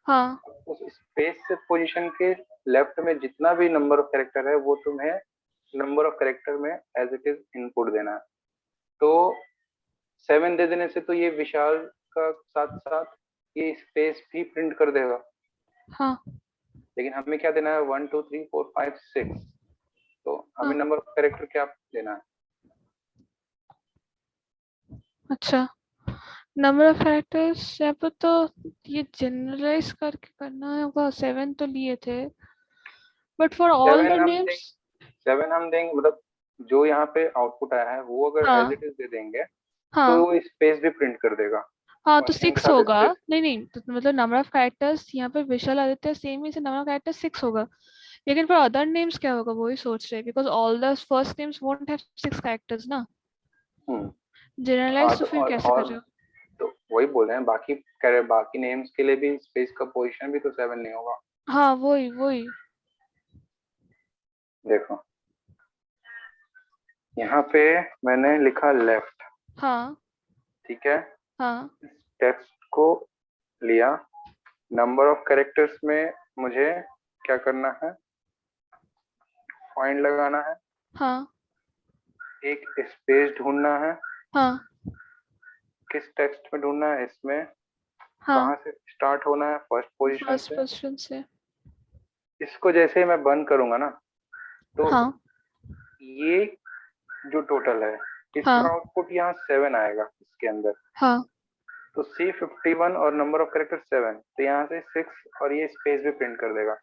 हाँ। उस स्पेस से पोजीशन के लेफ्ट में जितना भी नंबर ऑफ कैरेक्टर है वो तुम्हें नंबर ऑफ कैरेक्टर में एज इट इज इनपुट देना है। तो 7 दे देने से तो ये विशाल का साथ साथ ये स्पेस भी प्रिंट कर देगा, हाँ लेकिन हमें क्या देना है 1 2 3 4 5 6, तो हमें हाँ। नंबर ऑफ कैरेक्टर क्या देना है? अच्छा, नंबर ऑफ कैरेक्टर्स यहाँ पर तो ये जनरलाइज करके करना होगा। 7 तो लिए थे, बट फॉर ऑल द 7 हम नेम्स। देंगे, 7 हम देंगे मतलब जो यहाँ पे आउटपुट आया है वो अगर एज हाँ इट इज दे देंगे तो हाँ वो स्पेस भी प्रिंट कर देगा हाँ, तो और 6 इनसाइड होगा। स्पेस। नहीं नहीं, तो मतलब नंबर ऑफ कैरेक्टर्स यहाँ पे विशाल आदित्य सेम ही से नंबर ऑफ कैरेक्टर्स 6 होगा, लेकिन फॉर अदर नेम्स क्या होगा वही सोच रहे हैं, because all the first names won't have 6 characters ना। हम्म। हाँ जनरलाइज तो तो फिर कैसे कर रहे हो? तो वही बोल रहे हैं, बाकी नेम्स के लिए भी स्पेस का पोजीशन भी तो 7 नहीं होगा। हाँ वही वही। देखो यहाँ पे मैंने लिखा लेफ्ट, हाँ ठीक है। हाँ टेक्स्ट को लिया, नंबर ऑफ कैरेक्टर्स में मुझे क्या करना है, फाइंड लगाना है, हाँ एक स्पेस ढूंढना है। हाँ किस टेक्स्ट में ढूंढना है? इसमें हाँ। कहाँ से स्टार्ट होना है? फर्स्ट पोजीशन फर्स्ट से। पोजीशन से। इसको जैसे ही मैं बंद करूंगा ना तो हाँ ये जो टोटल है इसका हाँ आउटपुट यहाँ 7 आएगा इसके अंदर। हाँ तो C51 और नंबर ऑफ कैरेक्टर 7, तो यहाँ से 6 और ये स्पेस भी प्रिंट कर देगा।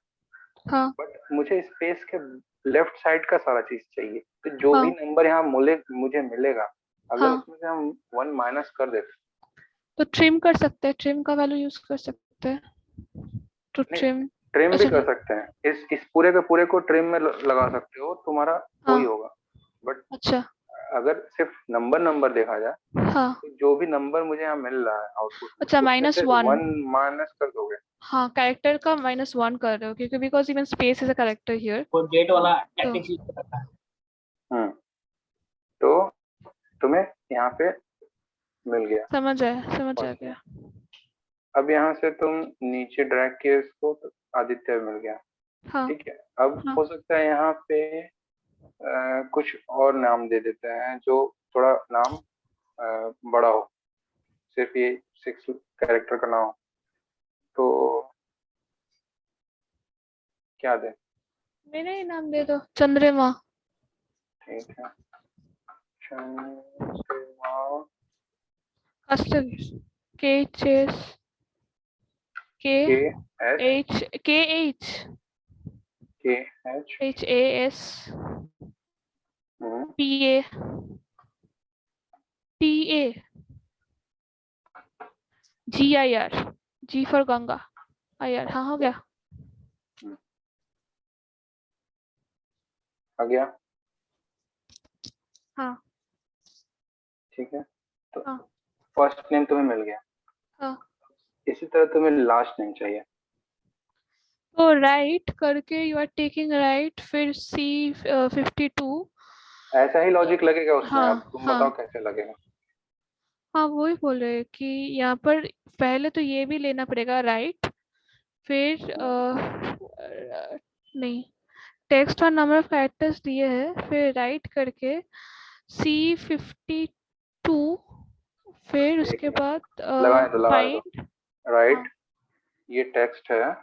हाँ बट मुझे स्पेस के लेफ्ट साइड का सारा चीज चाहिए। तो जो भी नंबर यहाँ मुझे मिलेगा, अगर हाँ। उसमें से हम 1 माइनस कर देते, तो ट्रिम कर सकते हैं, ट्रिम का वैल्यू यूज कर सकते हैं टू नहीं ट्रिम। ट्रिम भी अच्छा कर सकते हैं, इस पूरे के पूरे को ट्रिम में लगा सकते हो, तुम्हारा हाँ। वही होगा। बट अच्छा अगर सिर्फ नंबर देखा जाए, हाँ। तो जो भी नंबर मुझे यहाँ मिल रहा है आउटपुट में, अच्छा उसमें से -1। 1 माइनस कर दोगे। हाँ, कैरेक्टर का -1 कर रहे हो क्योंकि because even space is a character here. वो डेट वाला तो टैक्टिक्स यूज कर रखा है। हम्म तो तुम्हें यहाँ पे मिल गया समझ आया, समझ आ फर्स्ट में। गया। अब यहाँ से तुम नीचे ड्रैग किए इसको, तो आदित्य मिल गया। हाँ ठीक है, अब हाँ। हो सकता है यहाँ पे कुछ और नाम दे देते हैं जो थोड़ा नाम बड़ा हो, सिर्फ ये 6 कैरेक्टर का नाम हो। तो क्या दे? मेरा ही नाम दे दो, चंद्रमा। ठीक है, चंद्रमा। कस्टम KHS के एच KH के H HAS hmm, PA TA GIR G for Ganga IR। हाँ हो गया। आ गया। हाँ ठीक है, तो हाँ फर्स्ट नेम तुम्हें मिल गया। हाँ। इसी तरह तुम्हें लास्ट नेम चाहिए। तो राइट करके यू आर टेकिंग राइट, फिर C52। ऐसा ही लॉजिक लगेगा उसमें, हाँ अब तुम हाँ बताओ कैसे लगेगा। हाँ, वही बोल रहे हैं कि यहाँ पर पहले तो ये भी लेना पड़ेगा राइट, फिर नहीं, टेक्स्ट और नंबर ऑफ कैरेक्टर्स दिए हैं, फिर राइट करके C52, फिर एक उसके मिनट, बाद लगाए दो फाइंड। राइट। ये टेक्स्ट है,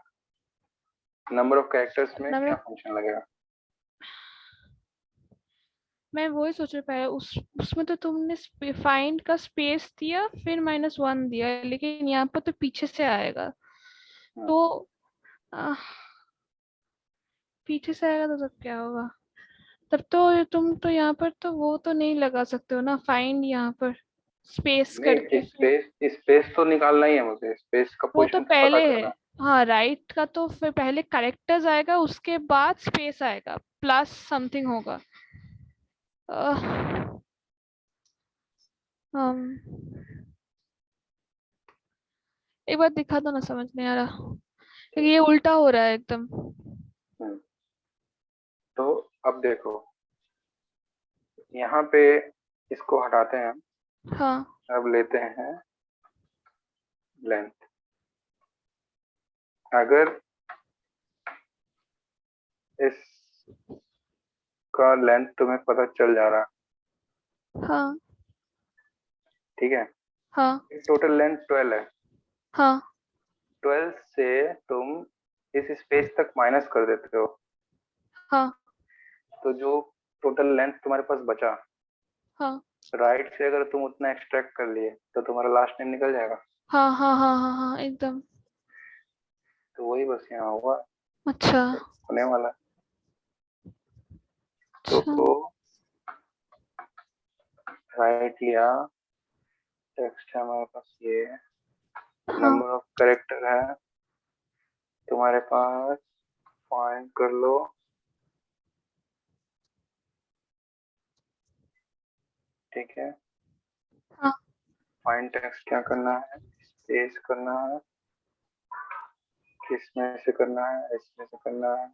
नंबर ऑफ कैरेक्टर्स में नंबर क्या ऑफ, फंक्शन लगेगा? मैं वही सोच रही पहले उसमें तो तुमने फाइंड का स्पेस दिया फिर -1 दिया, लेकिन यहाँ पर तो पीछे से आएगा। तो अ, पीछे से आएगा तो तब क्या होगा? तब तो तुम तो यहाँ पर तो वो तो नहीं लगा सकते हो ना, फाइंड यहाँ पर स्पेस करके नहीं, फिर। स्पेस तो निकालना ही है मुझे, स्पेस का वो तो पोजीशन पहले पता है। करना है। हाँ, राइट का तो फिर पहले कैरेक्टर्स आएगा, उसके बाद स्पेस आएगा, प्लस समथिंग होगा। अह, हम एक बार दिखा दो ना, समझ नहीं आ रहा क्योंकि ये उल्टा हो रहा है एकदम। हम्म, तो अब देखो, यहाँ पे इसको हटाते हैं, हाँ अब लेते हैं लेंथ। अगर इसका लेंथ तुम्हें पता चल जा रहा, हाँ ठीक है, हाँ टोटल लेंथ 12 है। हाँ 12 से तुम इस स्पेस तक माइनस कर देते हो, हाँ तो जो टोटल लेंथ तुम्हारे पास बचा, हाँ राइट से अगर तुम उतना एक्सट्रैक्ट कर लिए, तो तुम्हारा लास्ट नेम निकल जाएगा। हाँ हाँ हाँ हाँ हाँ एकदम। तो वही बस यहाँ हुआ, अच्छा होने वाला है। अच्छा। तो राइट लिया, टेक्स्ट है हमारे पास, ये हाँ नंबर ऑफ कैरेक्टर है तुम्हारे पास, फाइंड कर लो। ठीक है, हाँ फाइंड टेक्स्ट क्या करना है, स्पेस करना है, किसमें से करना है, इसमें से करना है।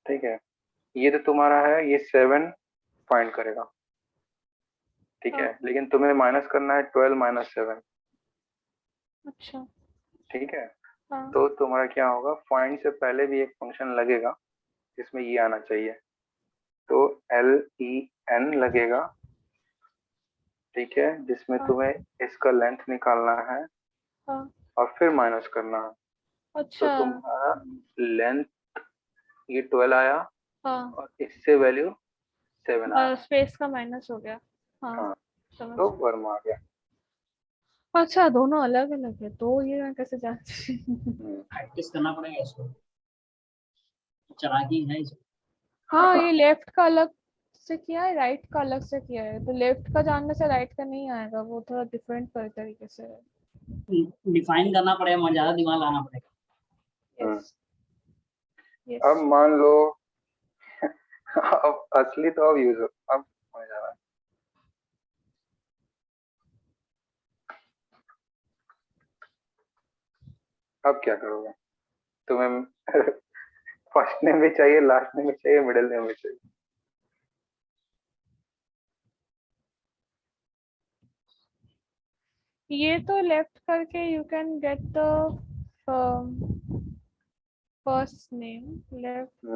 ठीक है, ये तो तुम्हारा है, ये 7 फाइंड करेगा। ठीक है, हाँ। लेकिन तुम्हें माइनस करना है 12 माइनस 7। अच्छा ठीक है, हाँ तो तुम्हारा क्या होगा, फाइंड से पहले भी एक फंक्शन लगेगा जिसमें ये आना चाहिए, तो LEN लगेगा। ठीक है, जिसमें हाँ तुम्हें इसका लेंथ निकालना है हाँ। और फिर माइनस करना है। तो अच्छा तुम्हारा लेंथ ये 12 आया हाँ, और इससे वैल्यू 7 आया। और स्पेस का माइनस हो गया। हाँ हाँ, समझ। तो वर्म आ गया। अच्छा, दोनों अलग अलग है तो ये मैं कैसे जान हम्म, प्रैक्टिस करना पड़ेगा इसको। चालाकी है इसमें। हाँ, ये लेफ्ट का अलग से किया है, राइट का अलग से किया है, तो लेफ्ट का जानने से राइट का नहीं आएगा, वो थोड़ा डिफरेंट तरीके से है। डिफाइन करना पड़ेगा, ज्यादा दिमाग लाना पड़ेगा। यस अब यस। मान लो अब असली तो अब यूज अब होने जा रहा है। अब क्या करोगे? तुम्हें फर्स्ट नेम भी चाहिए, लास्ट नेम भी चाहिए, मिडिल नेम भी चाहिए। ये तो लेफ्ट करके you can get the first name left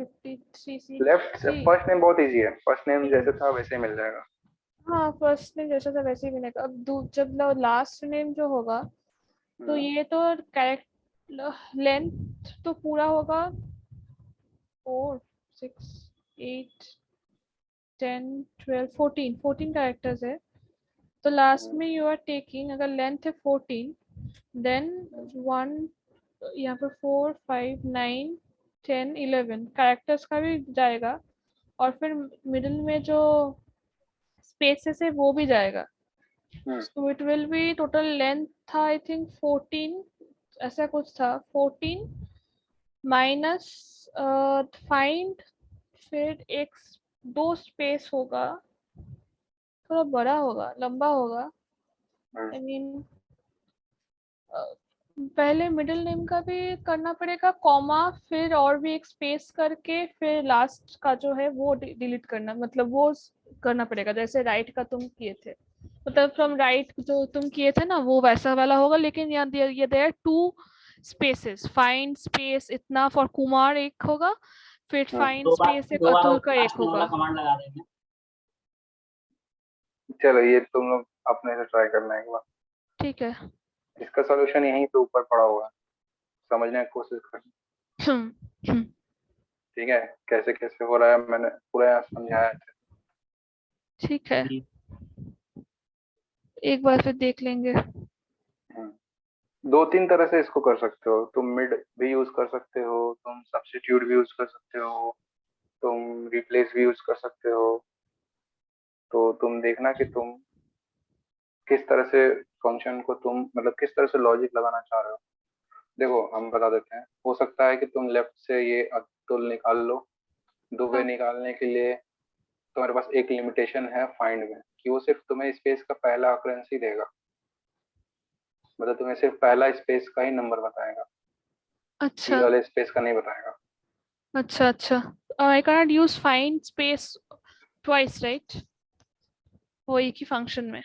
53 left first name बहुत इजी है, फर्स्ट नेम C। जैसे था वैसे ही मिल जाएगा। हाँ, फर्स्ट नेम जैसा था वैसे ही मिलेगा। अब जब लास्ट नेम जो होगा, तो ये तो कैरेक्ट लेंथ तो पूरा होगा 4 6 8 10 12 14 कैरेक्टर्स है। तो लास्ट में यू आर टेकिंग, अगर लेंथ है 14, देन 1 यहाँ पर 4 5 9 10 11 कैरेक्टर्स का भी जाएगा, और फिर मिडिल में जो स्पेसेस है वो भी जाएगा। So it will be total length था आई थिंक 14, ऐसा कुछ था 14 माइनस फाइंड, फिर एक दो स्पेस होगा, थोड़ा बड़ा होगा, लंबा होगा। आई मीन पहले मिडिल नेम का भी करना पड़ेगा कॉमा, फिर और भी एक स्पेस करके, फिर लास्ट का जो है वो डिलीट करना, मतलब वो करना पड़ेगा जैसे राइट का तुम किए थे, मतलब फ्रॉम राइट जो तुम किए थे ना वो वैसा वाला होगा, लेकिन यहाँ ये there two spaces, find space इतना फॉर कुमार एक होगा, फिर फाइंड स्पेस एक दो बार अतुल का एक लास्ट में वाला होगा। कमांड लगा देंगे। चलो ये तुम लोग अपने से ट्राई करना एक बार। ठीक है। इसका सॉल्यूशन यहीं पे ऊपर पड़ा हुआ है, समझने की कोशिश करना। ठीक है, कैसे कैसे हो रहा है मैंने पूरा यहाँ समझाया है। ठीक है, एक बार फिर देख लेंगे। दो तीन तरह से इसको कर सकते हो, तुम मिड भी यूज कर सकते हो, तुम सब्स्टिट्यूट भी यूज कर सकते हो, तुम रिप्लेस भी यूज कर सकते हो। तो तुम देखना कि तुम किस तरह से फंक्शन को तुम मतलब किस तरह से लॉजिक लगाना चाह रहे हो। देखो हम बता देते हैं, हो सकता है कि तुम लेफ्ट से ये अतुल निकाल लो, दुबे हाँ निकालने के लिए तुम्हारे पास एक लिमिटेशन है फाइंड में कि वो सिर्फ तुम्हें स्पेस का पहला ऑकरेंस ही देगा, मतलब तुम्हें सिर्फ पहला स्पेस का ही नंबर बताएगा, ये अच्छा वाले स्पेस का नहीं बताएगा। अच्छा अच्छा। I cannot use find space twice right, वो एक ही फंक्शन में।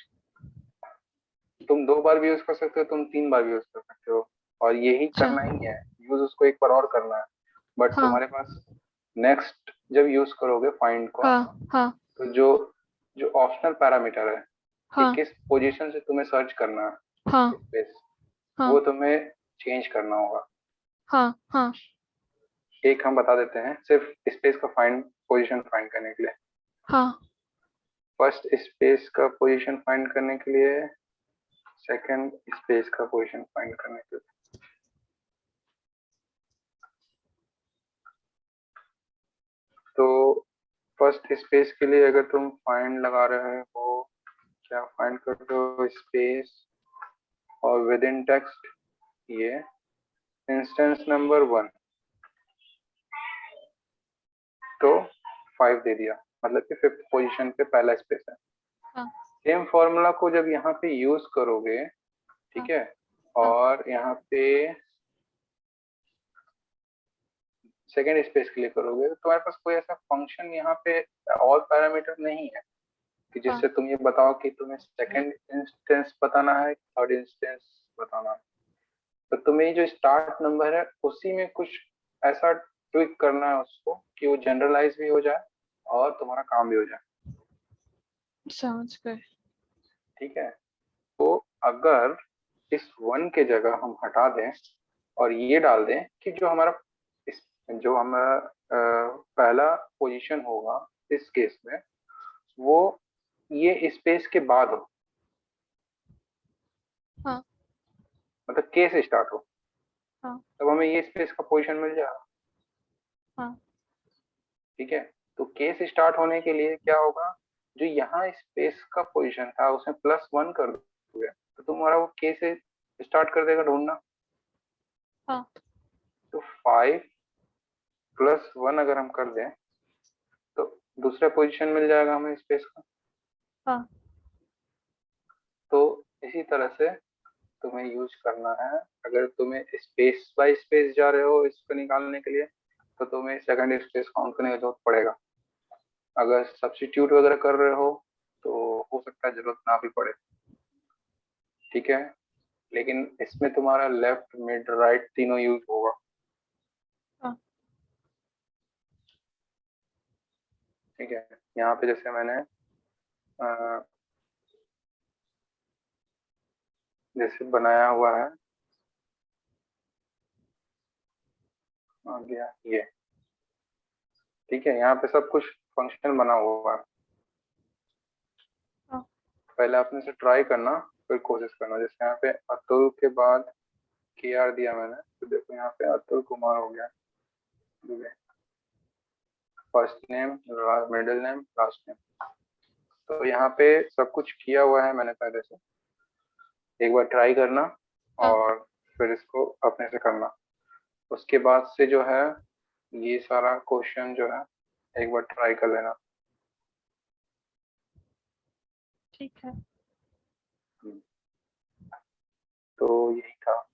तुम दो बार भी यूज कर सकते हो, तुम तीन बार भी यूज कर सकते हो, और यही अच्छा करना ही है, यूज उसको एक बार और करना है। बट हाँ तुम्हारे पास नेक्स्ट जब यूज करोगे फाइंड को, हाँ हाँ तो जो जो ऑप्शनल पैरामीटर है कि हाँ किस पोजीशन से तुम्हें सर्च करना हाँ है स्पेस, हाँ वो तुम्हें चेंज करना होगा। हाँ हाँ एक हम बता देते हैं सिर्फ स्पेस का फाइंड पोजीशन फाइंड करने के लिए। हाँ फर्स्ट स्पेस का पोजीशन फाइंड करने के लिए, सेकंड स्पेस का पोजीशन फाइंड करने के लिए। तो फर्स्ट स्पेस के लिए अगर तुम फाइंड लगा रहे हो, क्या फाइंड कर रहे हो, स्पेस और विद इन टेक्स्ट ये इंस्टेंस नंबर 1, तो 5 दे दिया, मतलब कि फिफ्थ पोजीशन पे पहला स्पेस है। हाँ सेम फॉर्मूला को जब यहाँ पे यूज करोगे, हाँ ठीक है, हाँ और यहाँ पे सेकेंड स्पेस के लिए करोगे, तो तुम्हारे पास कोई ऐसा फंक्शन यहाँ पे और पैरामीटर नहीं है कि हाँ जिससे तुम ये बताओ कि तुम्हें सेकेंड इंस्टेंस बताना है, थर्ड इंस्टेंस बताना है। तो तुम्हें जो स्टार्ट नंबर है उसी में कुछ ऐसा ट्विक करना है उसको कि वो जनरलाइज भी हो जाए और तुम्हारा काम भी हो जाए। समझ गए। ठीक है, तो अगर इस 1 के जगह हम हटा दें और ये डाल दें कि जो हमारा पहला पोजीशन होगा इस केस में, वो ये स्पेस के बाद हो, हाँ मतलब के से स्टार्ट हो, हाँ तब हमें ये स्पेस का पोजीशन मिल जाएगा। हाँ। ठीक है, तो केस स्टार्ट होने के लिए क्या होगा, जो यहाँ स्पेस का पोजीशन था उसमें +1 कर दोगे तो तुम्हारा वो केस स्टार्ट कर देगा ढूंढना। हाँ। तो 5+1 अगर हम कर दें तो दूसरा पोजीशन मिल जाएगा हमें स्पेस का। हाँ। तो इसी तरह से तुम्हें यूज करना है। अगर तुम्हें स्पेस बाय स्पेस जा रहे हो इसको निकालने के लिए तो तुम्हें सेकंड स्पेस काउंट करने की जरूरत पड़ेगा। अगर सब्स्टिट्यूट वगैरह कर रहे हो तो हो सकता है जरूरत ना भी पड़े। ठीक है, लेकिन इसमें तुम्हारा लेफ्ट मिड राइट तीनों यूज होगा। हाँ। ठीक है, यहाँ पे जैसे मैंने जैसे बनाया हुआ है आ गया ये। ठीक है, यहाँ पे सब कुछ फंक्शन बना हुआ है। हाँ। पहले आपने से ट्राई करना फिर कोशिश करना। जैसे यहाँ पे अतुल के बाद KR दिया मैंने तो देखो यहाँ पे अतुल कुमार हो गया, first name middle name last name. तो यहाँ पे सब कुछ किया हुआ है मैंने पहले से। एक बार ट्राई करना हाँ। और फिर इसको अपने से करना। उसके बाद से जो है ये सारा क्वेश्चन जो है एक बार ट्राई कर लेना। ठीक है। तो यही था।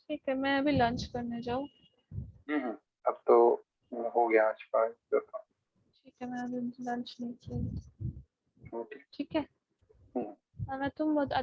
ठीक है, मैं अभी लंच करने जाऊँ। अब तो हो गया आज का जो था। ठीक है, मैं अभी लंच नहीं किया। ओके। ठीक है। हम्म। मैं तुम